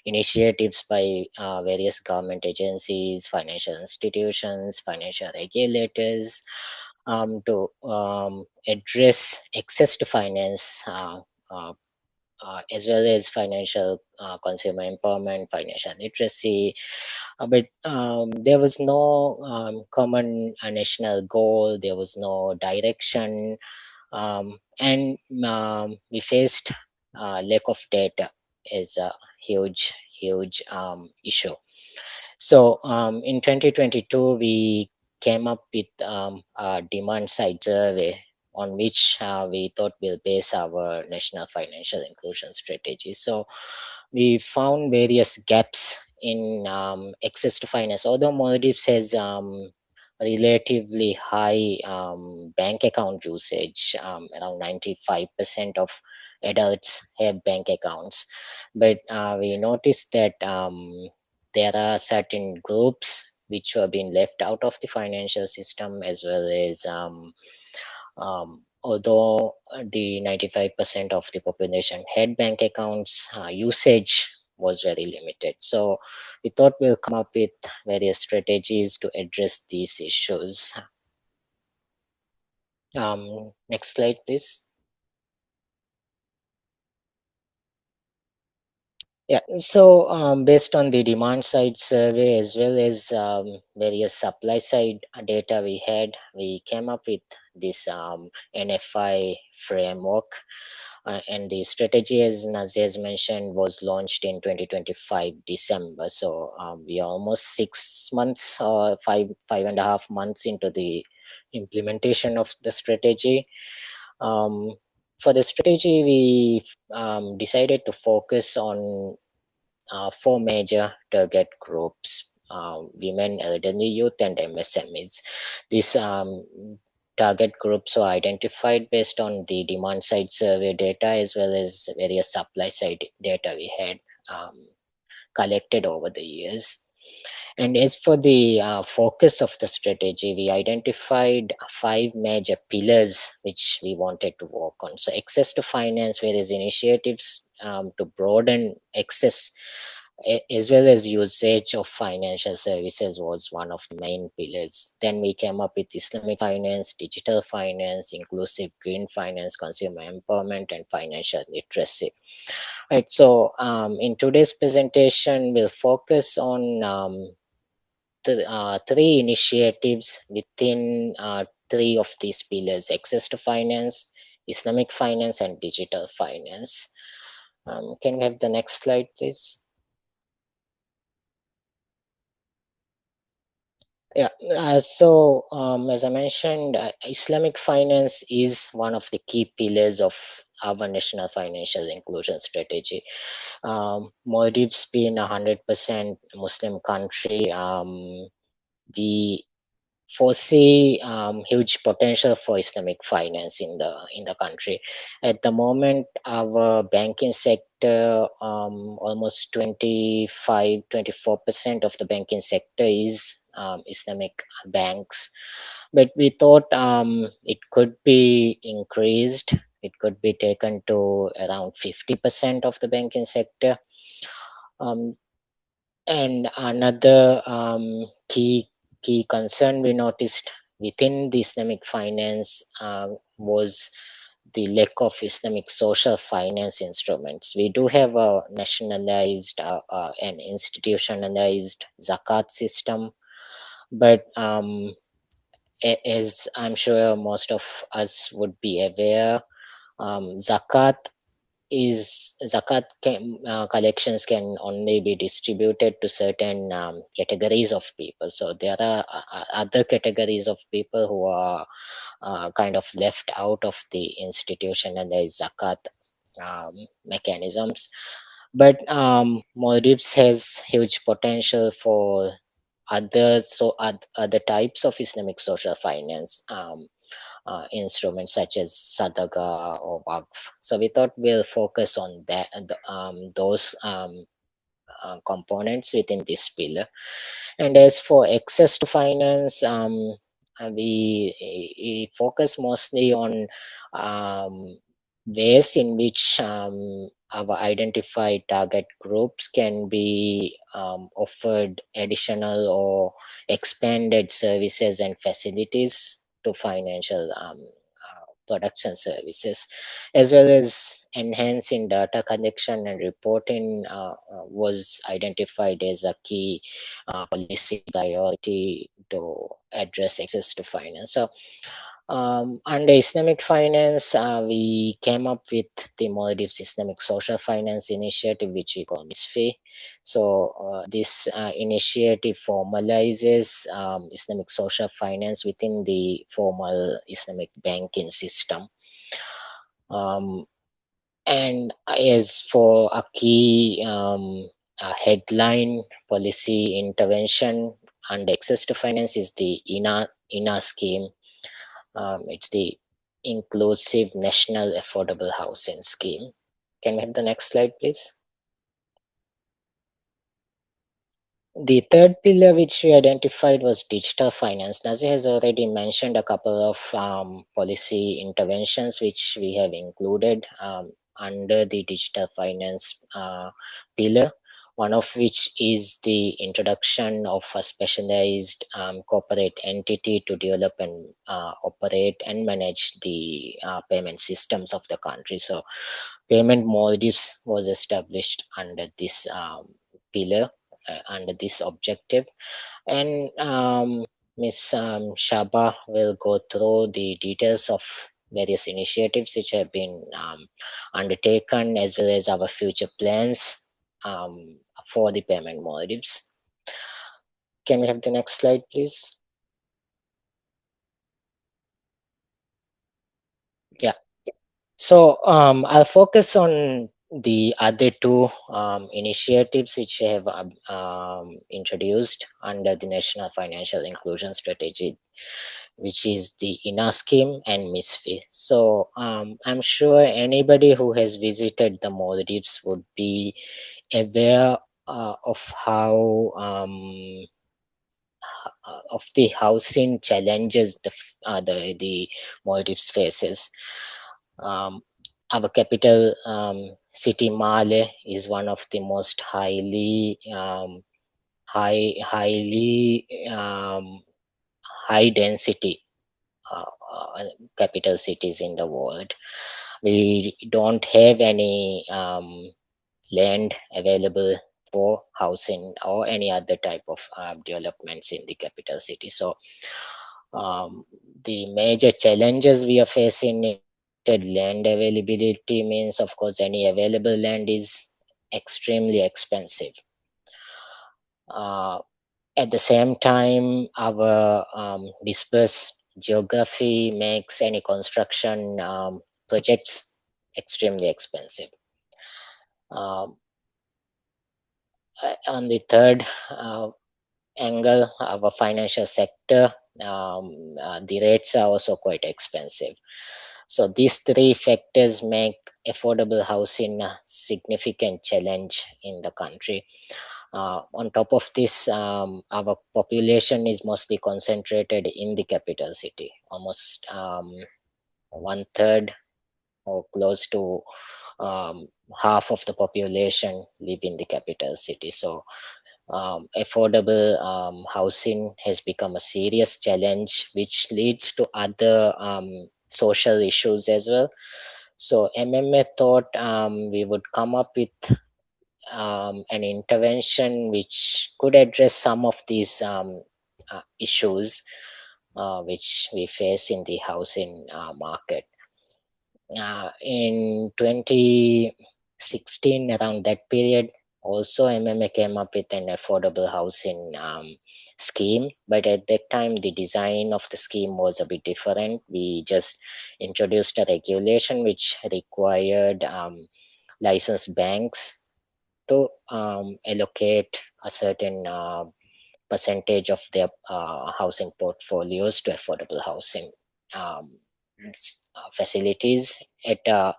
initiatives by various government agencies, financial institutions, financial regulators to address access to finance as well as financial consumer empowerment, financial literacy, but there was no common national goal, there was no direction, and we faced lack of data as a huge issue. So in 2022, we came up with a demand side survey on which we thought we'll base our national financial inclusion strategy. So we found various gaps in access to finance. Although Maldives has relatively high bank account usage, around 95% of adults have bank accounts, but we noticed that there are certain groups which were being left out of the financial system, as well as although the 95% of the population had bank accounts, usage was very limited. So we thought we'll come up with various strategies to address these issues. Next slide, please. Yeah, so based on the demand side survey as well as various supply side data we had, we came up with this NFI framework. And the strategy, as Nazir has mentioned, was launched in 2025 December. So we are almost 6 months or five and a half months into the implementation of the strategy. For the strategy, we decided to focus on 4 major target groups: women, elderly, youth, and MSMEs. These target groups were identified based on the demand side survey data as well as various supply side data we had collected over the years. And as for the focus of the strategy, we identified 5 major pillars which we wanted to work on. So access to finance, various initiatives to broaden access as well as usage of financial services was one of the main pillars. Then we came up with Islamic finance, digital finance, inclusive green finance, consumer empowerment, and financial literacy. Right, so in today's presentation, we'll focus on 3 initiatives within 3 of these pillars: access to finance, Islamic finance, and digital finance. Can we have the next slide, please? Yeah, so as I mentioned, Islamic finance is one of the key pillars of our national financial inclusion strategy. Maldives being 100% Muslim country, we foresee huge potential for Islamic finance in the country. At the moment, our banking sector, almost 24% of the banking sector is Islamic banks. But we thought it could be increased. It could be taken to around 50% of the banking sector. And another key concern we noticed within the Islamic finance was the lack of Islamic social finance instruments. We do have a nationalized and institutionalized zakat system, but as I'm sure most of us would be aware, collections can only be distributed to certain categories of people. So there are other categories of people who are kind of left out of the institution and the zakat mechanisms. But Maldives has huge potential for other types of Islamic social finance instruments such as Sadaqa or Waqf. So we thought we'll focus on that, those components within this pillar. And as for access to finance, we focus mostly on ways in which our identified target groups can be offered additional or expanded services and facilities to financial products and services, as well as enhancing data collection and reporting was identified as a key policy priority to address access to finance. So under Islamic finance, we came up with the Maldives Islamic Social Finance Initiative, which we call MISFI. So this initiative formalizes Islamic social finance within the formal Islamic banking system. And as for a key headline policy intervention under access to finance is the INA scheme. It's the Inclusive National Affordable Housing Scheme. Can we have the next slide, please? The third pillar which we identified was digital finance. Nazir has already mentioned a couple of policy interventions which we have included under the digital finance pillar, one of which is the introduction of a specialized corporate entity to develop and operate and manage the payment systems of the country. So Payment Maldives was established under this pillar, under this objective. And Ms. Shaba will go through the details of various initiatives which have been undertaken, as well as our future plans for the Payment Maldives. Can we have the next slide, please? Yeah. So I'll focus on the other two initiatives which I have introduced under the National Financial Inclusion Strategy, which is the INA scheme and MISFI. So I'm sure anybody who has visited the Maldives would be aware of how of the housing challenges the Maldives faces. Our capital city Male is one of the most highly high density capital cities in the world. We don't have any land available for housing or any other type of developments in the capital city. So the major challenges we are facing in land availability means, of course, any available land is extremely expensive. At the same time, our dispersed geography makes any construction projects extremely expensive. On the third angle, our financial sector the rates are also quite expensive. So these three factors make affordable housing a significant challenge in the country. On top of this, our population is mostly concentrated in the capital city. Almost one third or close to half of the population live in the capital city. So affordable housing has become a serious challenge, which leads to other social issues as well. So MMA thought we would come up with an intervention which could address some of these issues which we face in the housing market. In 2016, around that period, also MMA came up with an affordable housing scheme, but at that time the design of the scheme was a bit different. We just introduced a regulation which required licensed banks to allocate a certain percentage of their housing portfolios to affordable housing facilities at a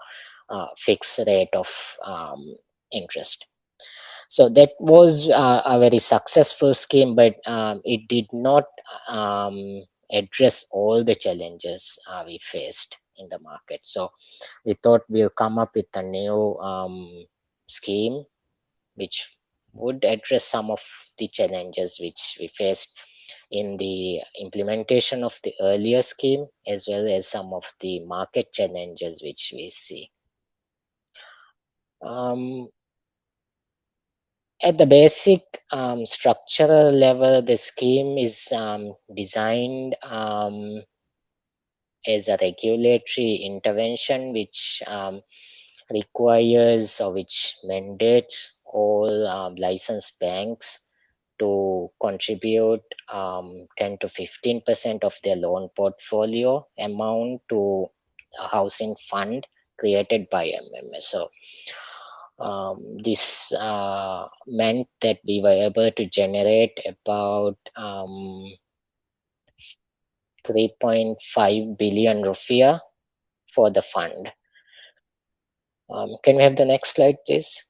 fixed rate of interest. So that was a very successful scheme, but it did not address all the challenges we faced in the market. So we thought we'll come up with a new scheme which would address some of the challenges which we faced in the implementation of the earlier scheme, as well as some of the market challenges which we see. At the basic structural level, the scheme is designed as a regulatory intervention which requires or which mandates all licensed banks to contribute 10 to 15% of their loan portfolio amount to a housing fund created by MMA. So this meant that we were able to generate about 3.5 billion rupiah for the fund. Can we have the next slide, please?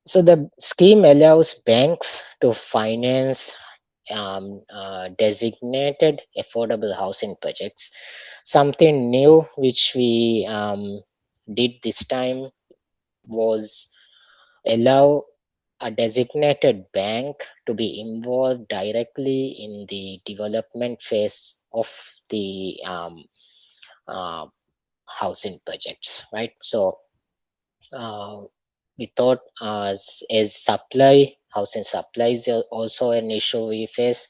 So the scheme allows banks to finance designated affordable housing projects. Something new which we did this time was allow a designated bank to be involved directly in the development phase of the housing projects, right? So we thought as supply, housing supply is also an issue we face.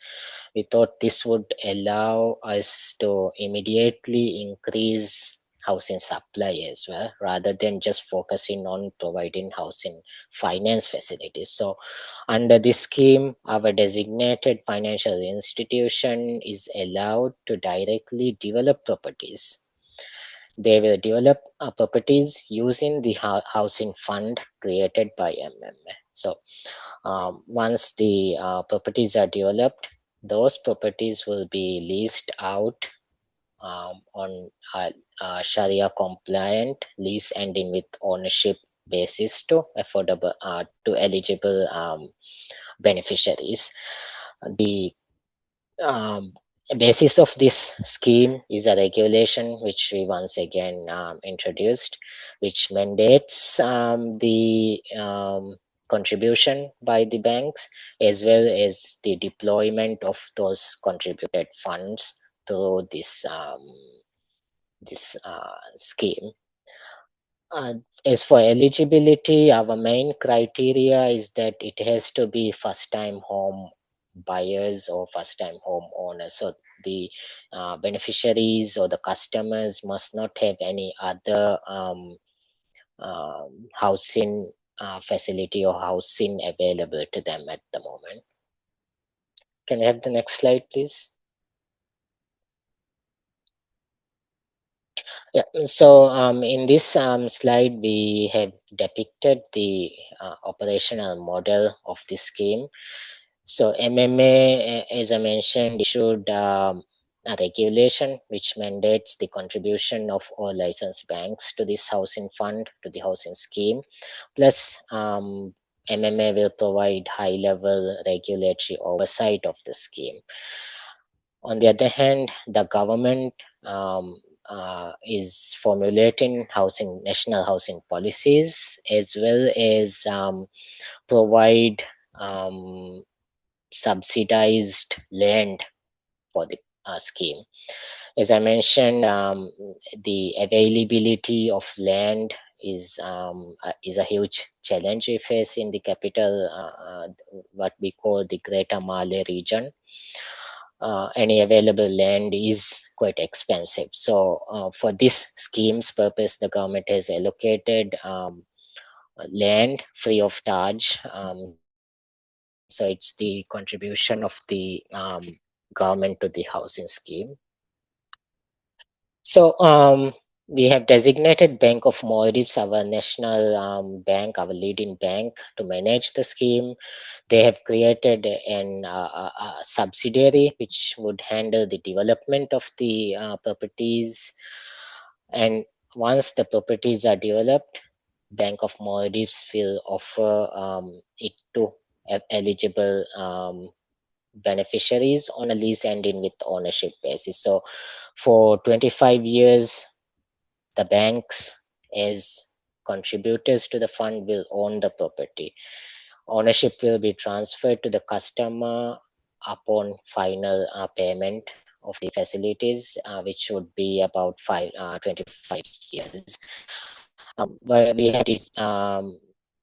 We thought this would allow us to immediately increase housing supply as well, rather than just focusing on providing housing finance facilities. So under this scheme, our designated financial institution is allowed to directly develop properties. They will develop properties using the housing fund created by MMA. So once the properties are developed, those properties will be leased out on a Sharia compliant lease ending with ownership basis to affordable to eligible beneficiaries. The basis of this scheme is a regulation which we once again introduced, which mandates the contribution by the banks, as well as the deployment of those contributed funds through this scheme. As for eligibility, our main criteria is that it has to be first time home buyers or first time home owners. So the beneficiaries or the customers must not have any other housing facility or housing available to them at the moment. Can we have the next slide, please? Yeah, so in this slide, we have depicted the operational model of the scheme. So MMA, as I mentioned, issued a regulation which mandates the contribution of all licensed banks to this housing fund, to the housing scheme. Plus, MMA will provide high-level regulatory oversight of the scheme. On the other hand, the government is formulating national housing policies, as well as provide um, subsidized land for the scheme. As I mentioned, the availability of land is a huge challenge we face in the capital, what we call the Greater Male region. Any available land is quite expensive. So for this scheme's purpose, the government has allocated land free of charge. So it's the contribution of the government to the housing scheme. So we have designated Bank of Maldives, our national bank, our leading bank, to manage the scheme. They have created a subsidiary which would handle the development of the properties. And once the properties are developed, Bank of Maldives will offer it to eligible beneficiaries on a lease ending with ownership basis. So for 25 years, the banks as contributors to the fund will own the property. Ownership will be transferred to the customer upon final payment of the facilities, which would be about 25 years. But we have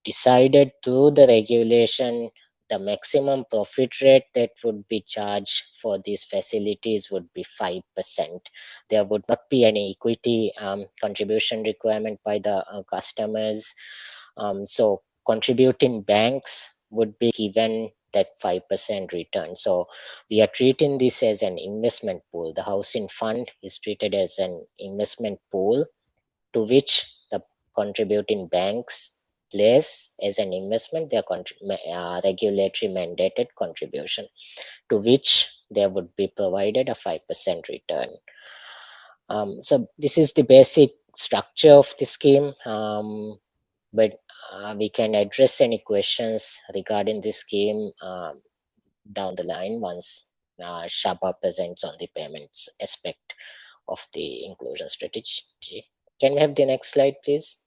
decided through the regulation the maximum profit rate that would be charged for these facilities would be 5%. There would not be any equity contribution requirement by the customers. So contributing banks would be given that 5% return. So we are treating this as an investment pool. The housing fund is treated as an investment pool to which the contributing banks place as an investment their regulatory mandated contribution, to which they would be provided a 5% return. So this is the basic structure of the scheme, but we can address any questions regarding this scheme down the line once Shaba presents on the payments aspect of the inclusion strategy. Can we have the next slide, please?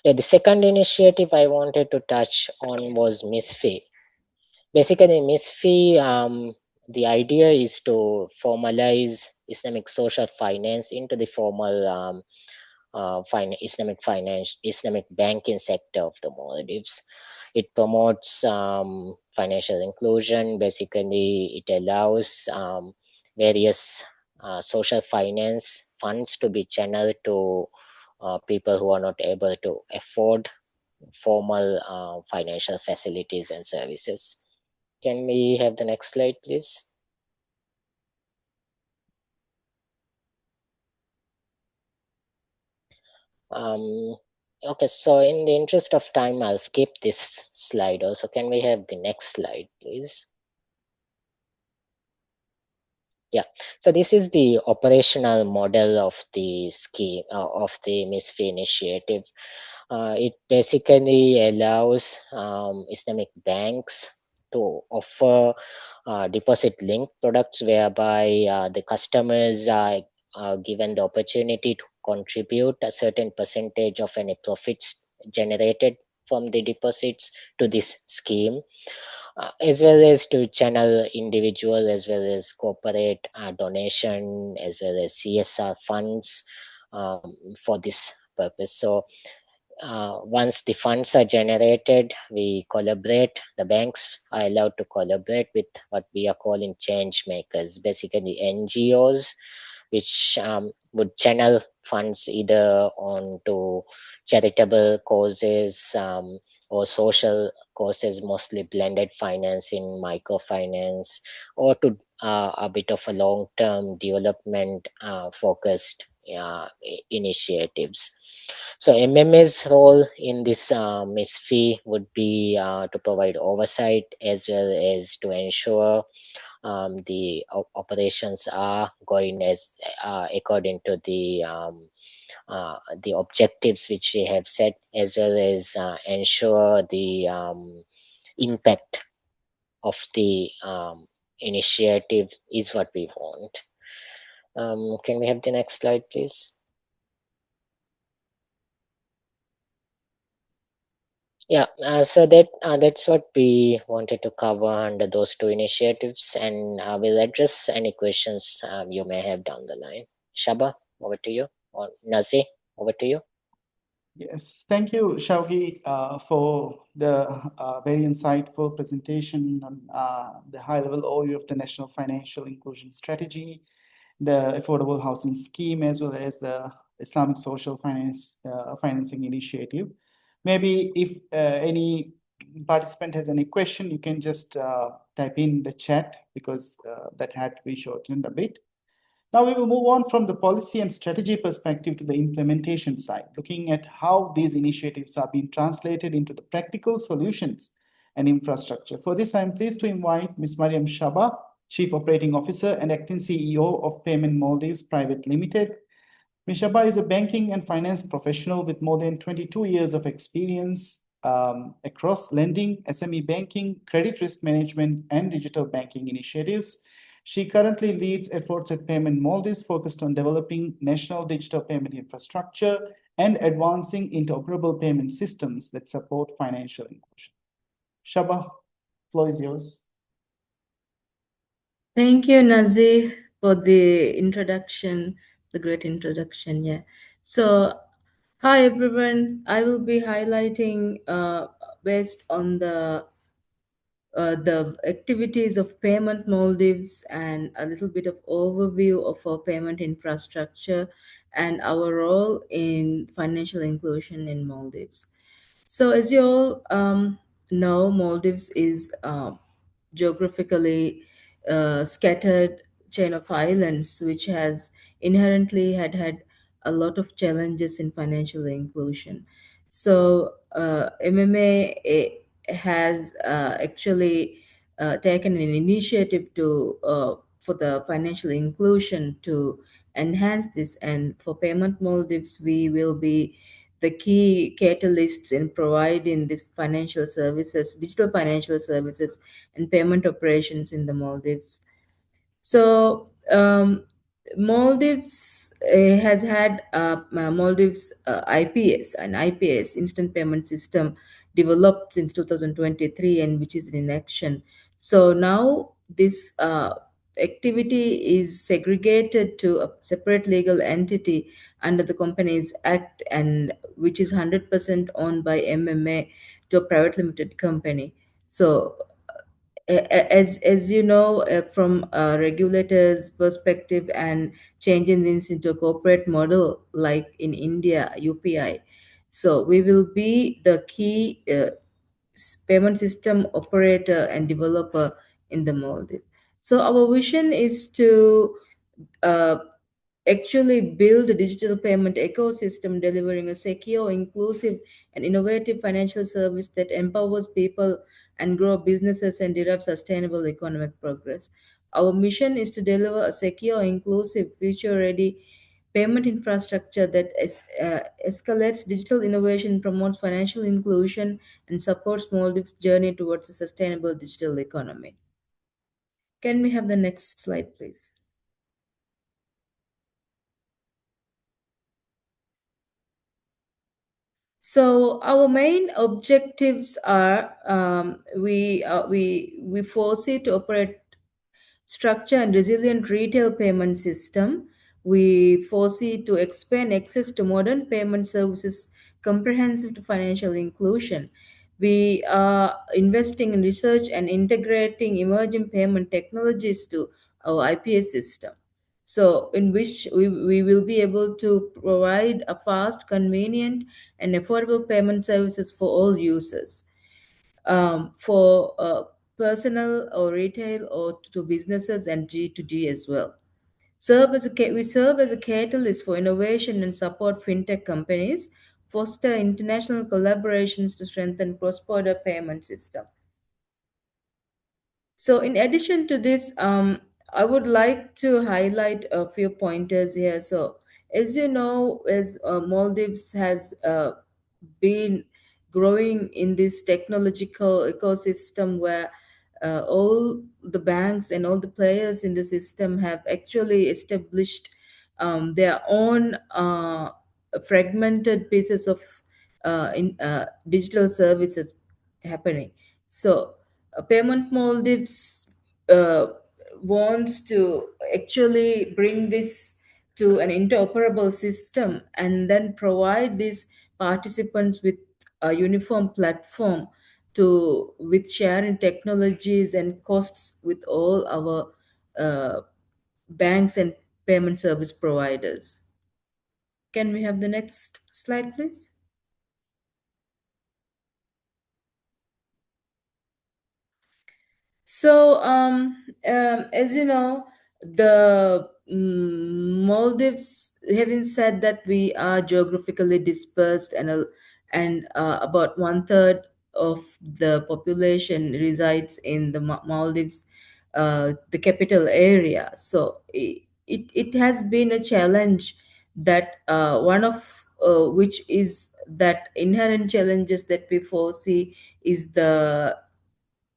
Yeah, the second initiative I wanted to touch on was MISFI. Basically, MISFI, the idea is to formalize Islamic social finance into the formal Islamic banking sector of the Maldives. It promotes financial inclusion. Basically, it allows various social finance funds to be channeled to people who are not able to afford formal financial facilities and services. Can we have the next slide, please? Okay, so in the interest of time, I'll skip this slide also. Can we have the next slide, please? Yeah, so this is the operational model of the scheme of the MISFI initiative. It basically allows Islamic banks to offer deposit-linked products whereby the customers are given the opportunity to contribute a certain percentage of any profits generated from the deposits to this scheme, as well as to channel individual as well as corporate donation as well as CSR funds for this purpose. So once the funds are generated, we collaborate. The banks are allowed to collaborate with what we are calling change makers, basically NGOs, which would channel funds either onto charitable causes or social causes, mostly blended financing, microfinance, or to a bit of a long-term development focused initiatives. So MMA's role in this MISFI would be to provide oversight as well as to ensure the operations are going as according to the objectives which we have set, as well as ensure the impact of the initiative is what we want. Can we have the next slide, please? Yeah, so that's what we wanted to cover under those two initiatives, and we'll address any questions you may have down the line. Shaba, over to you, or Nazi, over to you. Yes, thank you, Shauki, for the very insightful presentation on the high-level overview of the National Financial Inclusion Strategy, the Affordable Housing Scheme, as well as the Islamic Social Financing Initiative. Maybe if any participant has any question, you can just type in the chat, because that had to be shortened a bit. Now we will move on from the policy and strategy perspective to the implementation side, looking at how these initiatives are being translated into the practical solutions and infrastructure. For this, I'm pleased to invite Ms. Mariam Shaba, Chief Operating Officer and Acting CEO of Payment Maldives Private Limited. Ms. Shaba is a banking and finance professional with more than 22 years of experience across lending, SME banking, credit risk management, and digital banking initiatives. She currently leads efforts at Payment Maldives focused on developing national digital payment infrastructure and advancing interoperable payment systems that support financial inclusion. Shaba, floor is yours. Thank you, Nazi, for the introduction, the great introduction. Yeah. So, hi everyone. I will be highlighting based on the activities of Payment Maldives and a little bit of overview of our payment infrastructure and our role in financial inclusion in Maldives. So as you all know, Maldives is geographically scattered chain of islands, which has inherently had a lot of challenges in financial inclusion. So MMA has actually taken an initiative to for the financial inclusion to enhance this, and for Payment Maldives, we will be the key catalysts in providing these financial services, digital financial services, and payment operations in the Maldives. So Maldives has had Maldives IPS, an IPS, instant payment system, developed since 2023, and which is in action. So now this activity is segregated to a separate legal entity under the Companies Act, and which is 100% owned by MMA to a private limited company. So as you know, from a regulator's perspective and changing this into a corporate model like in India, UPI. So we will be the key payment system operator and developer in the Maldives. So our vision is to actually build a digital payment ecosystem delivering a secure, inclusive, and innovative financial service that empowers people and grow businesses and derive sustainable economic progress. Our mission is to deliver a secure, inclusive, future-ready payment infrastructure that escalates digital innovation, promotes financial inclusion, and supports Maldives' journey towards a sustainable digital economy. Can we have the next slide, please? So our main objectives are we foresee to operate structure and resilient retail payment system. We foresee to expand access to modern payment services comprehensive to financial inclusion. We are investing in research and integrating emerging payment technologies to our IPS system. So in which we will be able to provide a fast, convenient, and affordable payment services for all users, for personal or retail or to businesses and G2G as well. We serve as a catalyst for innovation and support fintech companies, foster international collaborations to strengthen cross-border payment system. So in addition to this, I would like to highlight a few pointers here. So as you know, as Maldives has been growing in this technological ecosystem where all the banks and all the players in the system have actually established their own fragmented pieces of digital services happening. So Payment Maldives uh, wants to actually bring this to an interoperable system and then provide these participants with a uniform platform to with sharing technologies and costs with all our banks and payment service providers. Can we have the next slide, please? So, as you know, the Maldives, having said that, we are geographically dispersed, and about one third of the population resides in the Maldives, the capital area. So, it has been a challenge that one of which is that inherent challenges that we foresee is the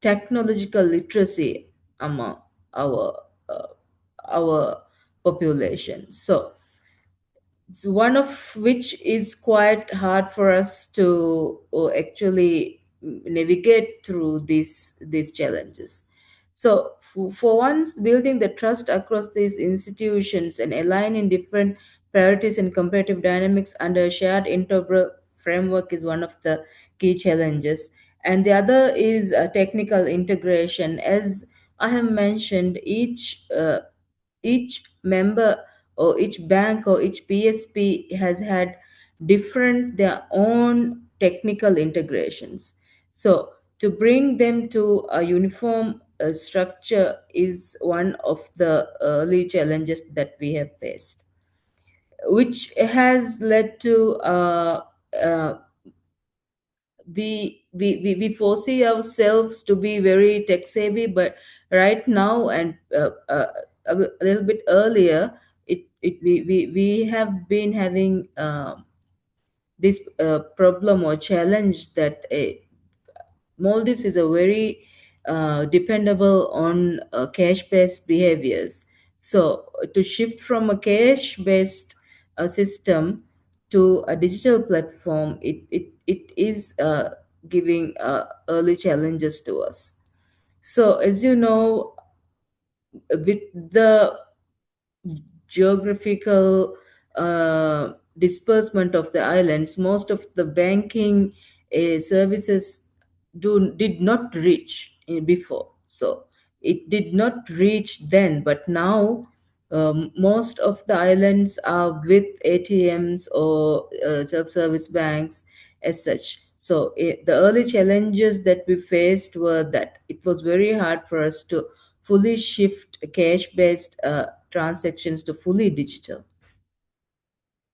technological literacy among our uh, our population. So it's one of which is quite hard for us to actually navigate through these challenges. So for once, building the trust across these institutions and aligning different priorities and comparative dynamics under a shared integral framework is one of the key challenges. And the other is technical integration. As I have mentioned, each member or each bank or each PSP has had different their own technical integrations. So to bring them to a uniform structure is one of the early challenges that we have faced, which has led to uh, we foresee ourselves to be very tech savvy, but right now and a little bit earlier, we have been having this problem or challenge that Maldives is a very dependable on cash-based behaviors. So to shift from a cash-based system to a digital platform, it is giving early challenges to us. So as you know, with the geographical disbursement of the islands, most of the banking services did not reach before. So it did not reach then, but now most of the islands are with ATMs or self-service banks as such. So the early challenges that we faced were that it was very hard for us to fully shift cash-based transactions to fully digital.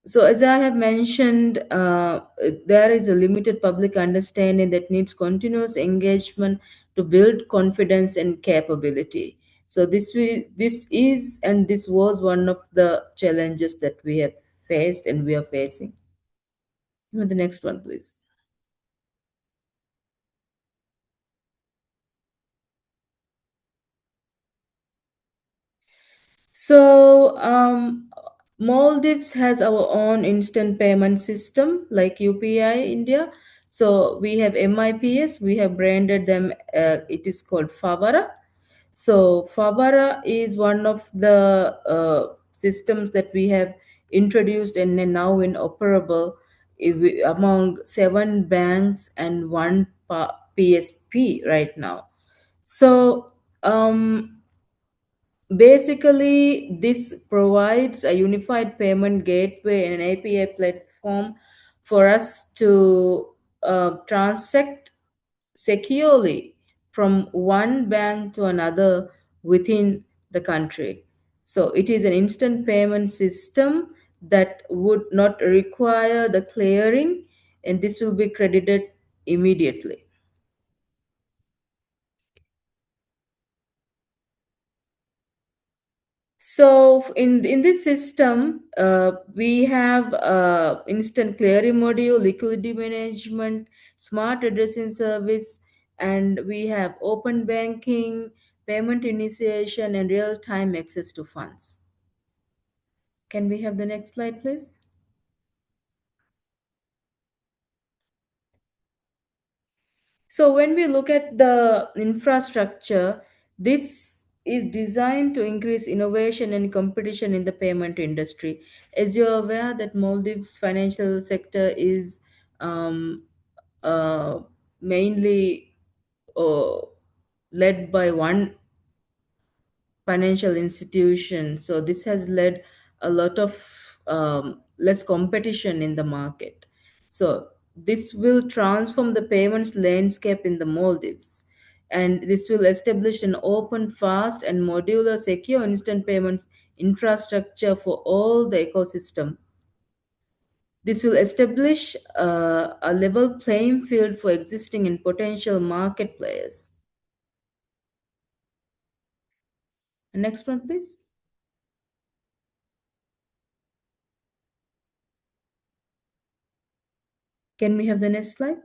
So, as I have mentioned, there is a limited public understanding that needs continuous engagement to build confidence and capability. So, this is and this was one of the challenges that we have faced and we are facing. The next one, please. So, Maldives has our own instant payment system like UPI India. So we have MIPS, we have branded them, it is called Favara. So Favara is one of the systems that we have introduced and are now inoperable among 7 banks and 1 PSP right now. So, basically, this provides a unified payment gateway and an API platform for us to transact securely from one bank to another within the country. So it is an instant payment system that would not require the clearing, and this will be credited immediately. So in this system, we have instant clearing module, liquidity management, smart addressing service, and we have open banking, payment initiation, and real-time access to funds. Can we have the next slide, please? So when we look at the infrastructure, this is designed to increase innovation and competition in the payment industry. As you're aware that Maldives financial sector is um, uh, mainly uh, led by one financial institution. So this has led a lot of less competition in the market. So this will transform the payments landscape in the Maldives. And this will establish an open, fast, and modular, secure instant payments infrastructure for all the ecosystem. This will establish a level playing field for existing and potential market players. Next one, please. Can we have the next slide?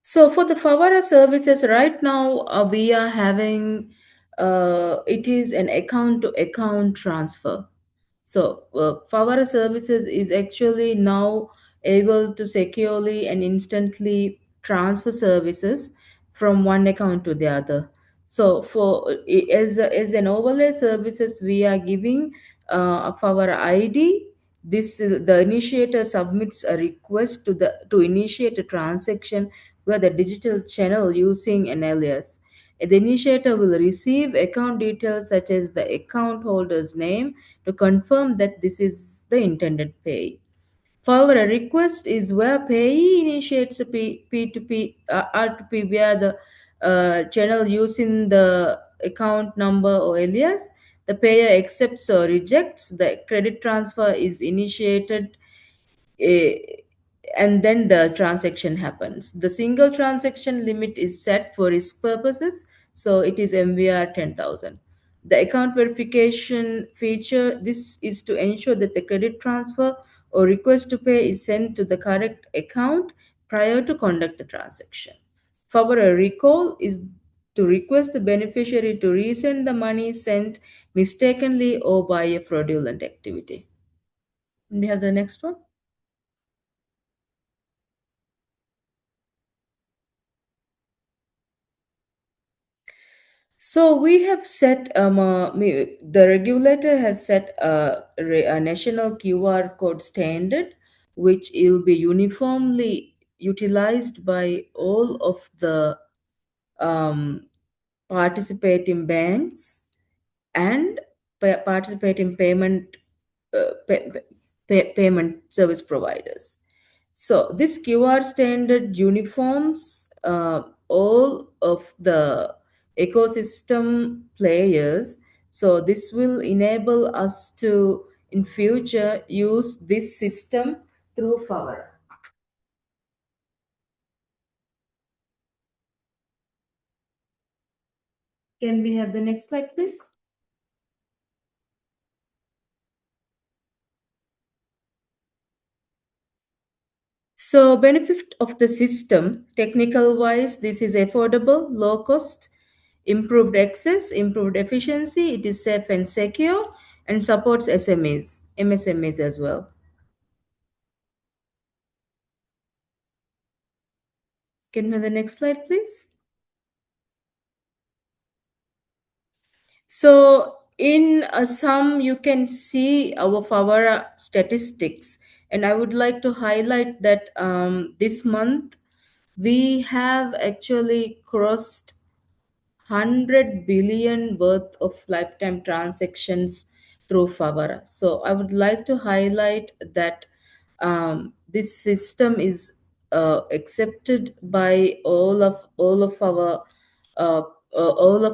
So for the Favara services, right now we are having it is an account to account transfer. So Favara services is actually now able to securely and instantly transfer services from one account to the other. So as an overlay services, we are giving a Favara ID. The initiator submits a request to initiate a transaction via the digital channel using an alias. The initiator will receive account details such as the account holder's name to confirm that this is the intended pay. However, a request is where payee initiates a P2P R2P via the channel using the account number or alias. The payer accepts or rejects. The credit transfer is initiated, eh, and then the transaction happens. The single transaction limit is set for risk purposes, so it is MVR 10,000. The account verification feature, this is to ensure that the credit transfer or request to pay is sent to the correct account prior to conduct the transaction. For a recall is to request the beneficiary to resend the money sent mistakenly or by a fraudulent activity. We have the next one. So we have set the regulator has set a national QR code standard, which will be uniformly utilized by all of the participating banks and participating payment service providers. So this QR standard uniforms all of the ecosystem players. So this will enable us to in future use this system through Favara. Can we have the next slide, please? So benefit of the system, technical wise, this is affordable, low cost, improved access, improved efficiency, it is safe and secure, and supports SMEs, MSMEs as well. Can we have the next slide, please? So in Assam, you can see our Favara statistics, and I would like to highlight that this month we have actually crossed 100 billion worth of lifetime transactions through Favara. So I would like to highlight that this system is accepted by all of our uh, all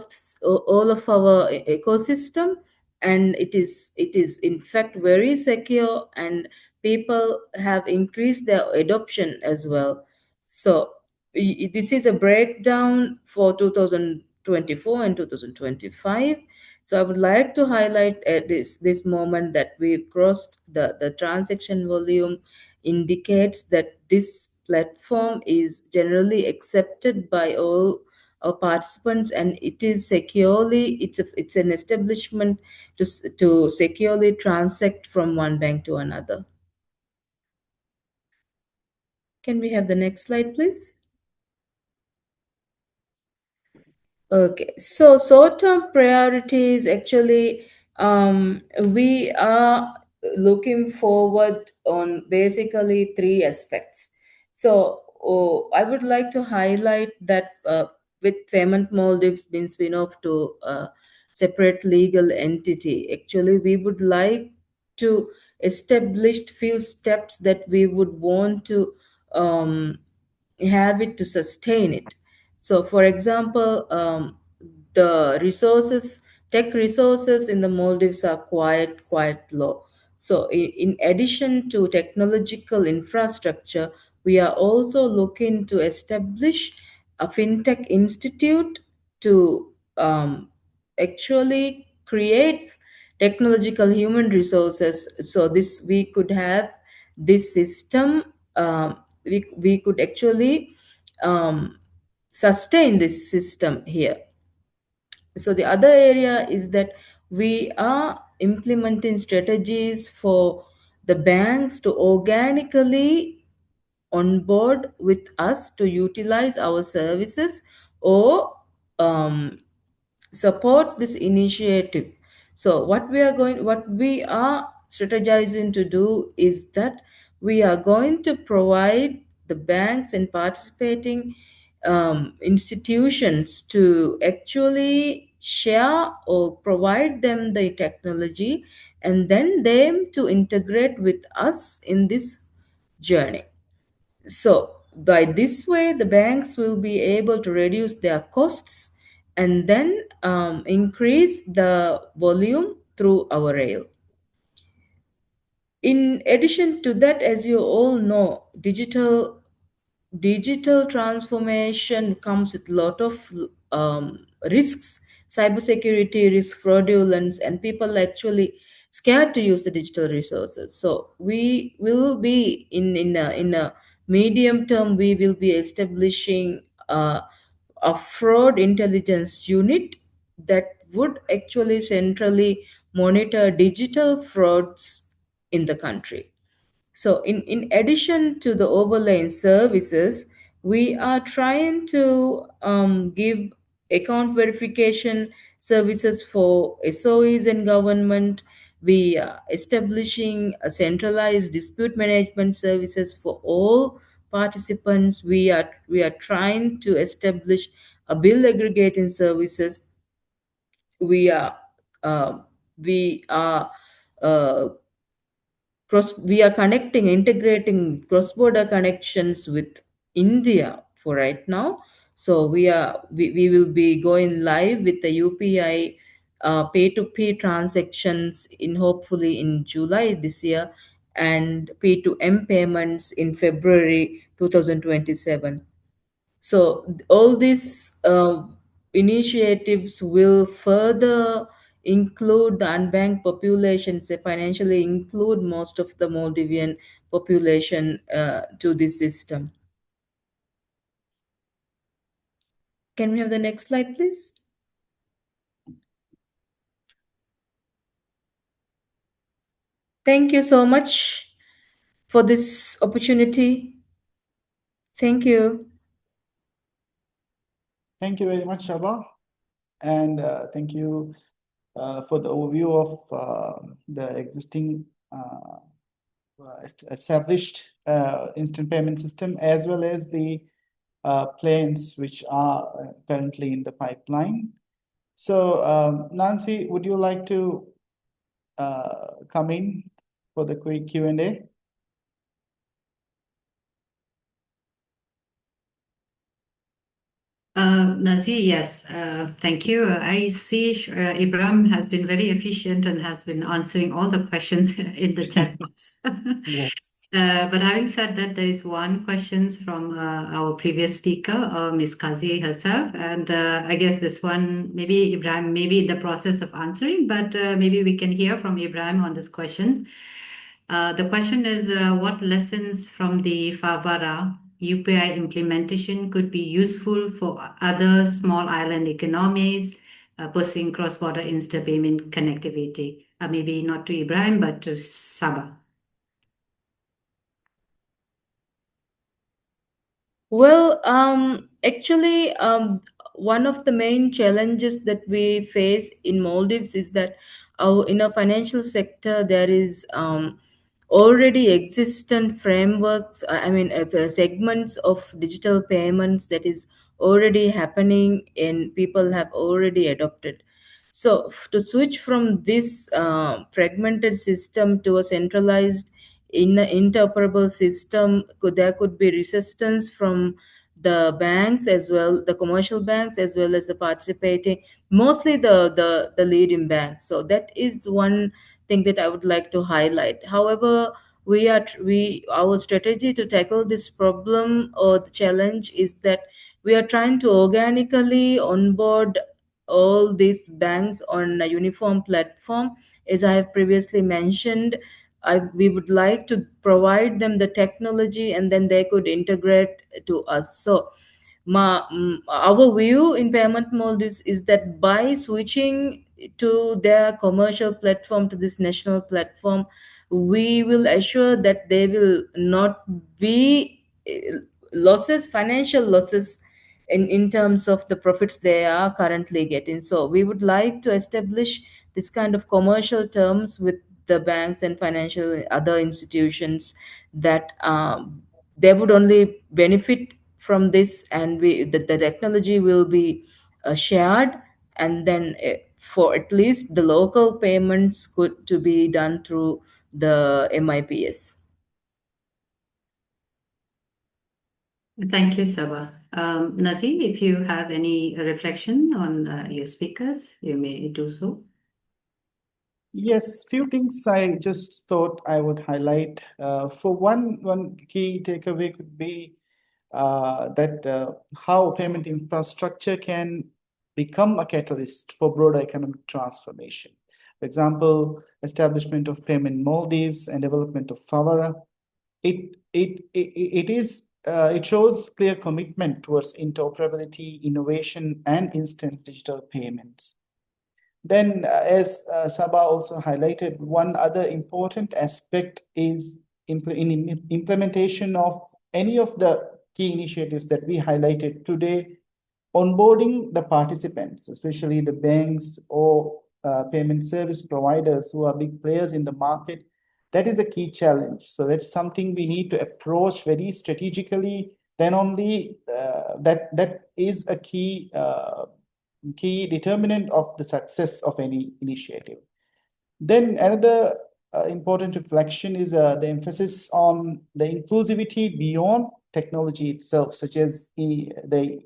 of our ecosystem, and it is in fact very secure, and people have increased their adoption as well. So this is a breakdown for 2024 and 2025. So I would like to highlight at this moment that we've crossed the transaction volume indicates that this platform is generally accepted by all our participants, and it is securely it's an establishment to securely transact from one bank to another. Can we have the next slide, please? Okay, so short-term priorities actually, we are looking forward on basically three aspects. So I would like to highlight that with Payment Maldives being spin off to a separate legal entity, actually we would like to establish few steps that we would want to have it to sustain it. So, for example, the tech resources in the Maldives are quite low. So, in addition to technological infrastructure, we are also looking to establish a fintech institute to actually create technological human resources. So, this we could have this system. We could actually um, sustain this system here. So the other area is that we are implementing strategies for the banks to organically onboard with us to utilize our services or um, support this initiative. So what we are strategizing to do is that we are going to provide the banks and participating institutions to actually share or provide them the technology, and then them to integrate with us in this journey. So, by this way, the banks will be able to reduce their costs and then increase the volume through our rail. In addition to that, as you all know, digital transformation comes with a lot of risks, cybersecurity risk, fraudulence, and people actually scared to use the digital resources. So we will be in a medium term, we will be establishing a fraud intelligence unit that would actually centrally monitor digital frauds in the country. So, in addition to the overlaying services, we are trying to give account verification services for SOEs and government. We are establishing a centralized dispute management services for all participants. We are trying to establish a bill aggregating services. We are uh, we are uh, we are connecting integrating cross border connections with India for right now. So we will be going live with the UPI pay to pay transactions in hopefully in July this year, and pay to M payments in February 2027. So all these initiatives will further include the unbanked population, say financially include most of the Maldivian population to this system. Can we have the next slide, please? Thank you so much for this opportunity. Thank you. Thank you very much, Shaba. And thank you for the overview of the existing established instant payment system, as well as the plans which are currently in the pipeline. So, Nancy, would you like to come in for the quick Q&A? Nazi, yes, thank you. I see Ibrahim has been very efficient and has been answering all the questions in the chat box. Yes. But having said that, there is one question from our previous speaker, Ms. Qazi herself. And I guess this one, maybe Ibrahim may be in the process of answering, but maybe we can hear from Ibrahim on this question. The question is, what lessons from the Fabara UPI implementation could be useful for other small island economies pursuing cross-border instant payment connectivity? Maybe not to Ibrahim, but to Sabah. Well, actually, one of the main challenges that we face in Maldives is that in our financial sector, there is already existent frameworks, segments of digital payments that is already happening and people have already adopted. So to switch from this fragmented system to a centralized in an interoperable system, there could be resistance from the banks as well, the commercial banks as well as the participating, mostly the leading banks. So that is one thing that I would like to highlight. However, our strategy to tackle this problem or the challenge is that we are trying to organically onboard all these banks on a uniform platform. As I have previously mentioned, we would like to provide them the technology and then they could integrate to us. So our view in Payment Maldives is that by switching to their commercial platform to this national platform, we will assure that there will not be financial losses in terms of the profits they are currently getting. So we would like to establish this kind of commercial terms with the banks and financial other institutions that they would only benefit from this, and the technology will be shared, and then for at least the local payments could to be done through the MIPS. Thank you, Sabah. Nazi, if you have any reflection on your speakers, you may do so. Yes, few things I just thought I would highlight. For one key takeaway could be that how payment infrastructure can become a catalyst for broader economic transformation. For example, establishment of Payment Maldives and development of Favara. It shows clear commitment towards interoperability, innovation, and instant digital payments. Then, as Sabah also highlighted, one other important aspect is implementation of any of the key initiatives that we highlighted today, onboarding the participants, especially the banks or payment service providers who are big players in the market. That is a key challenge. So that's something we need to approach very strategically. Then only that is a key determinant of the success of any initiative. Then another important reflection is the emphasis on the inclusivity beyond technology itself, such as the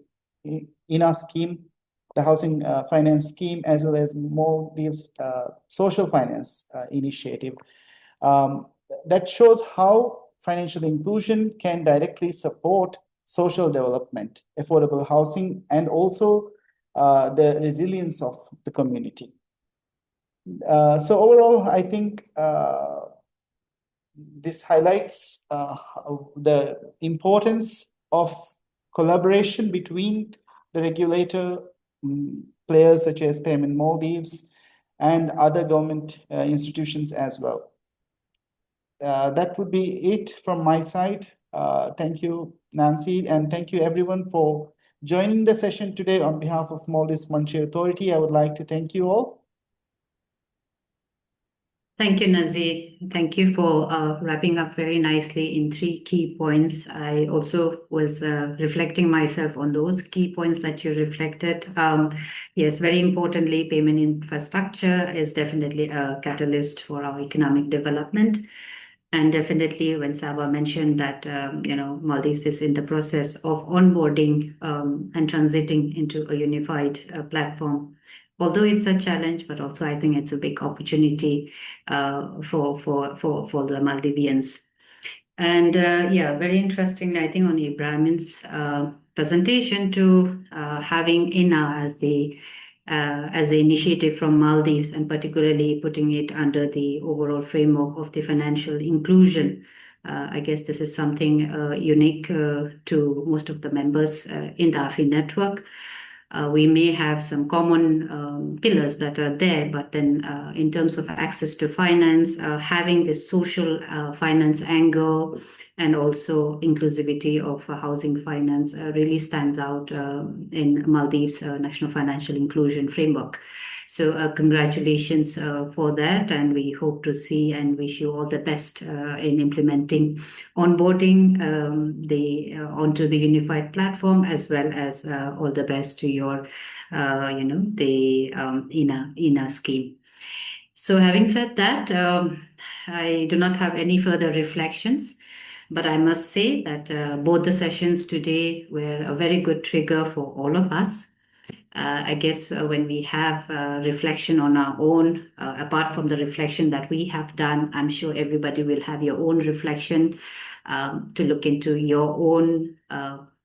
INA scheme, the housing finance scheme, as well as Maldives social finance initiative. That shows how financial inclusion can directly support social development, affordable housing, and also the resilience of the community. So overall, I think this highlights the importance of collaboration between the regulator players such as Payment Maldives and other government institutions as well. That would be it from my side. Thank you, Nancy, and thank you everyone for joining the session today. On behalf of Maldives Monetary Authority, I would like to thank you all. Thank you, Nazir. Thank you for wrapping up very nicely in three key points. I also was reflecting myself on those key points that you reflected. Yes, very importantly, payment infrastructure is definitely a catalyst for our economic development. And definitely, when Saba mentioned that Maldives is in the process of onboarding and transiting into a unified platform, although it's a challenge, but also I think it's a big opportunity for the Maldivians. And yeah, very interesting, I think, on Ibrahim's presentation to having INA as the initiative from Maldives, and particularly putting it under the overall framework of the financial inclusion. I guess this is something unique to most of the members in the AFI network. We may have some common pillars that are there, but then in terms of access to finance, having this social finance angle and also inclusivity of housing finance really stands out in Maldives National Financial Inclusion Framework. So congratulations for that, and we hope to see and wish you all the best in implementing onboarding onto the unified platform, as well as all the best to your the INA scheme. So having said that, I do not have any further reflections. But I must say that both the sessions today were a very good trigger for all of us. I guess when we have reflection on our own, apart from the reflection that we have done, I'm sure everybody will have your own reflection to look into your own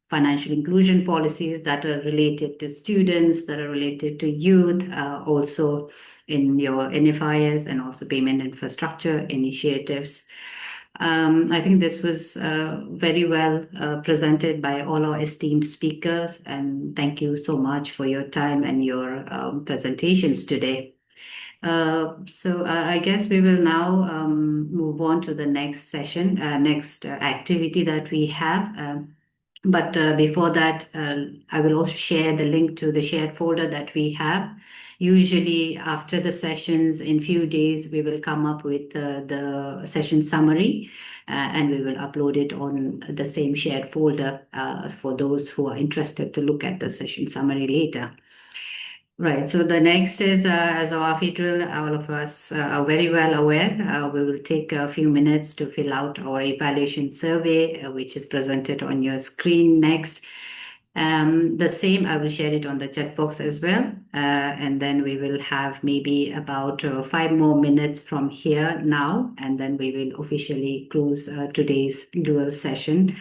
financial inclusion policies that are related to students, that are related to youth, also in your NFIS and also payment infrastructure initiatives. I think this was very well presented by all our esteemed speakers, and thank you so much for your time and your presentations today. I guess we will now move on to the next session, next activity that we have. But before that, I will also share the link to the shared folder that we have. Usually after the sessions, in few days, we will come up with the session summary and we will upload it on the same shared folder for those who are interested to look at the session summary later. Right. So the next is, as our drill, all of us are very well aware, we will take a few minutes to fill out our evaluation survey, which is presented on your screen next. The same, I will share it on the chat box as well. And then we will have maybe about 5 more minutes from here now, and then we will officially close today's dual session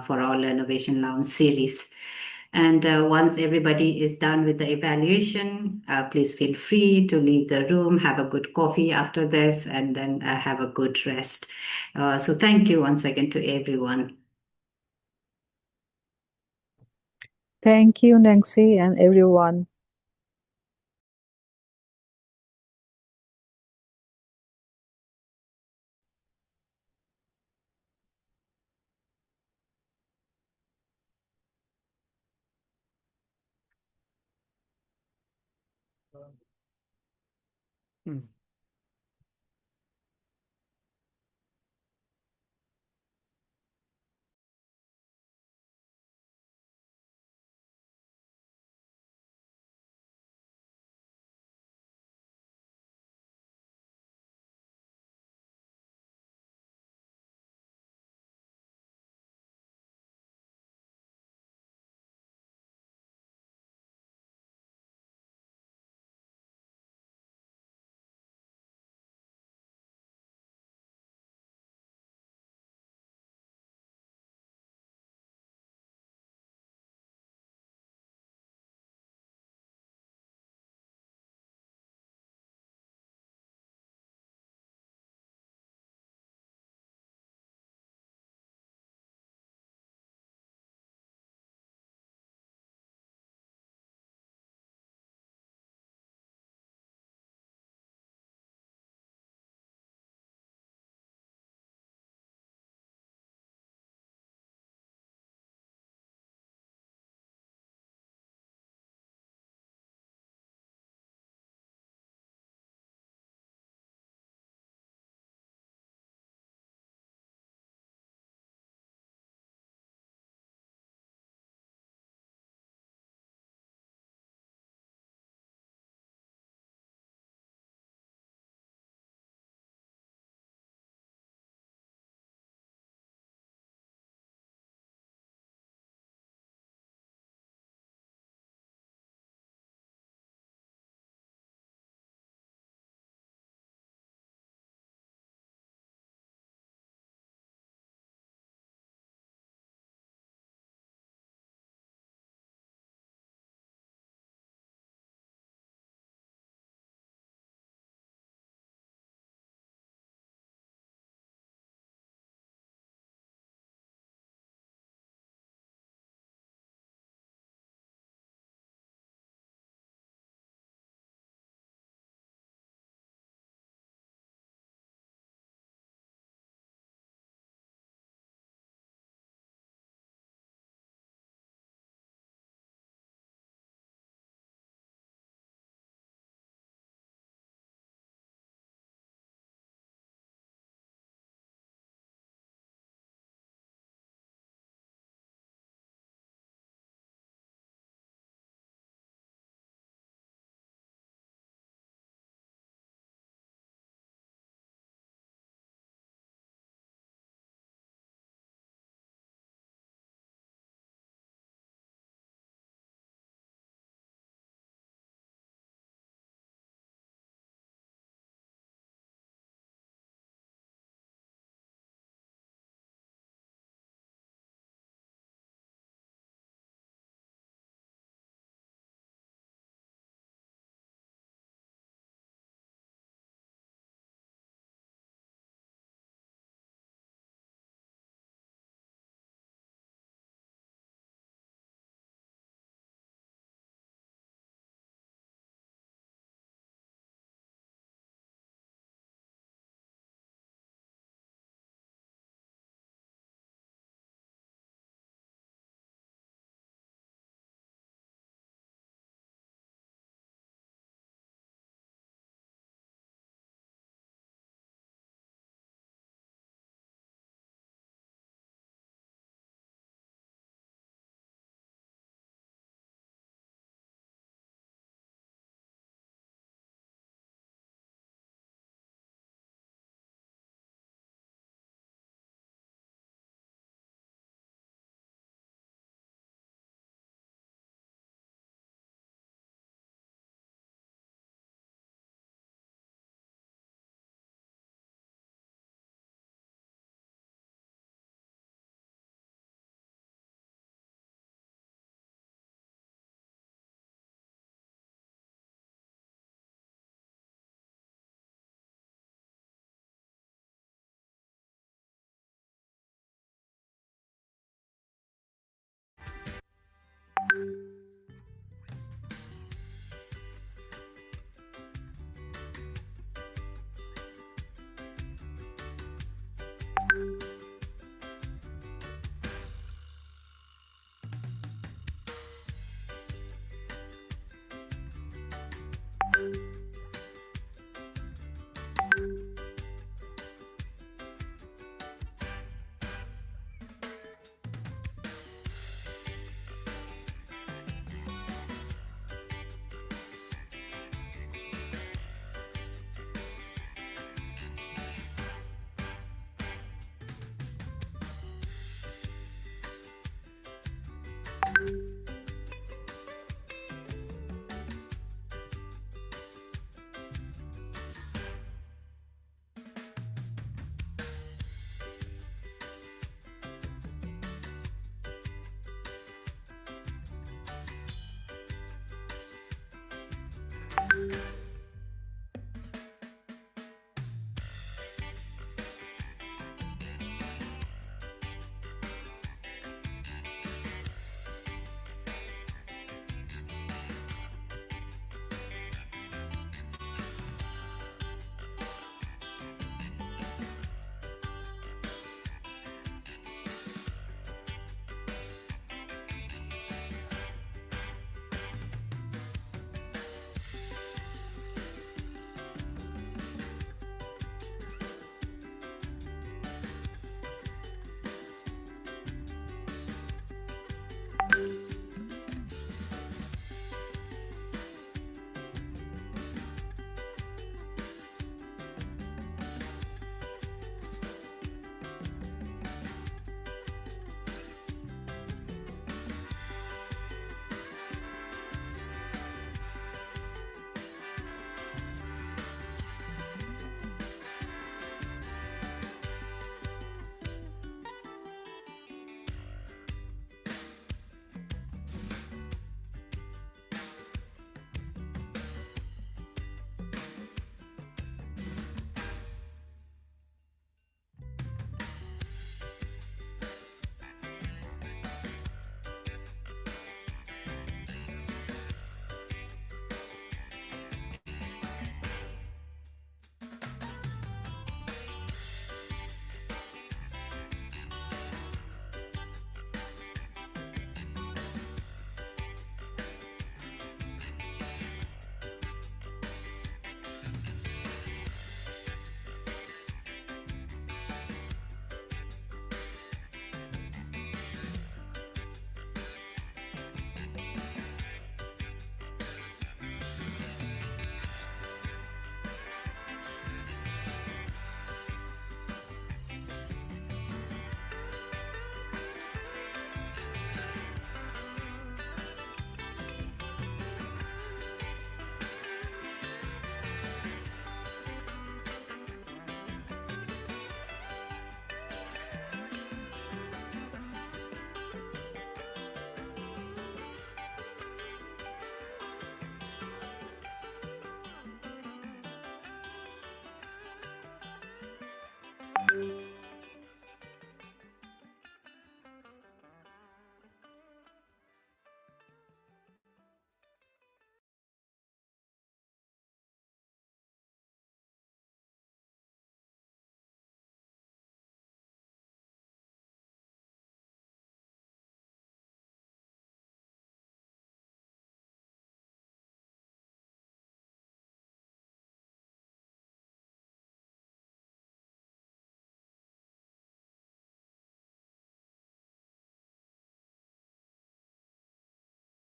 for our Innovation Lounge series. And once everybody is done with the evaluation, please feel free to leave the room, have a good coffee after this, and then have a good rest. So thank you once again to everyone. Thank you, Nancy, and everyone. Hmm.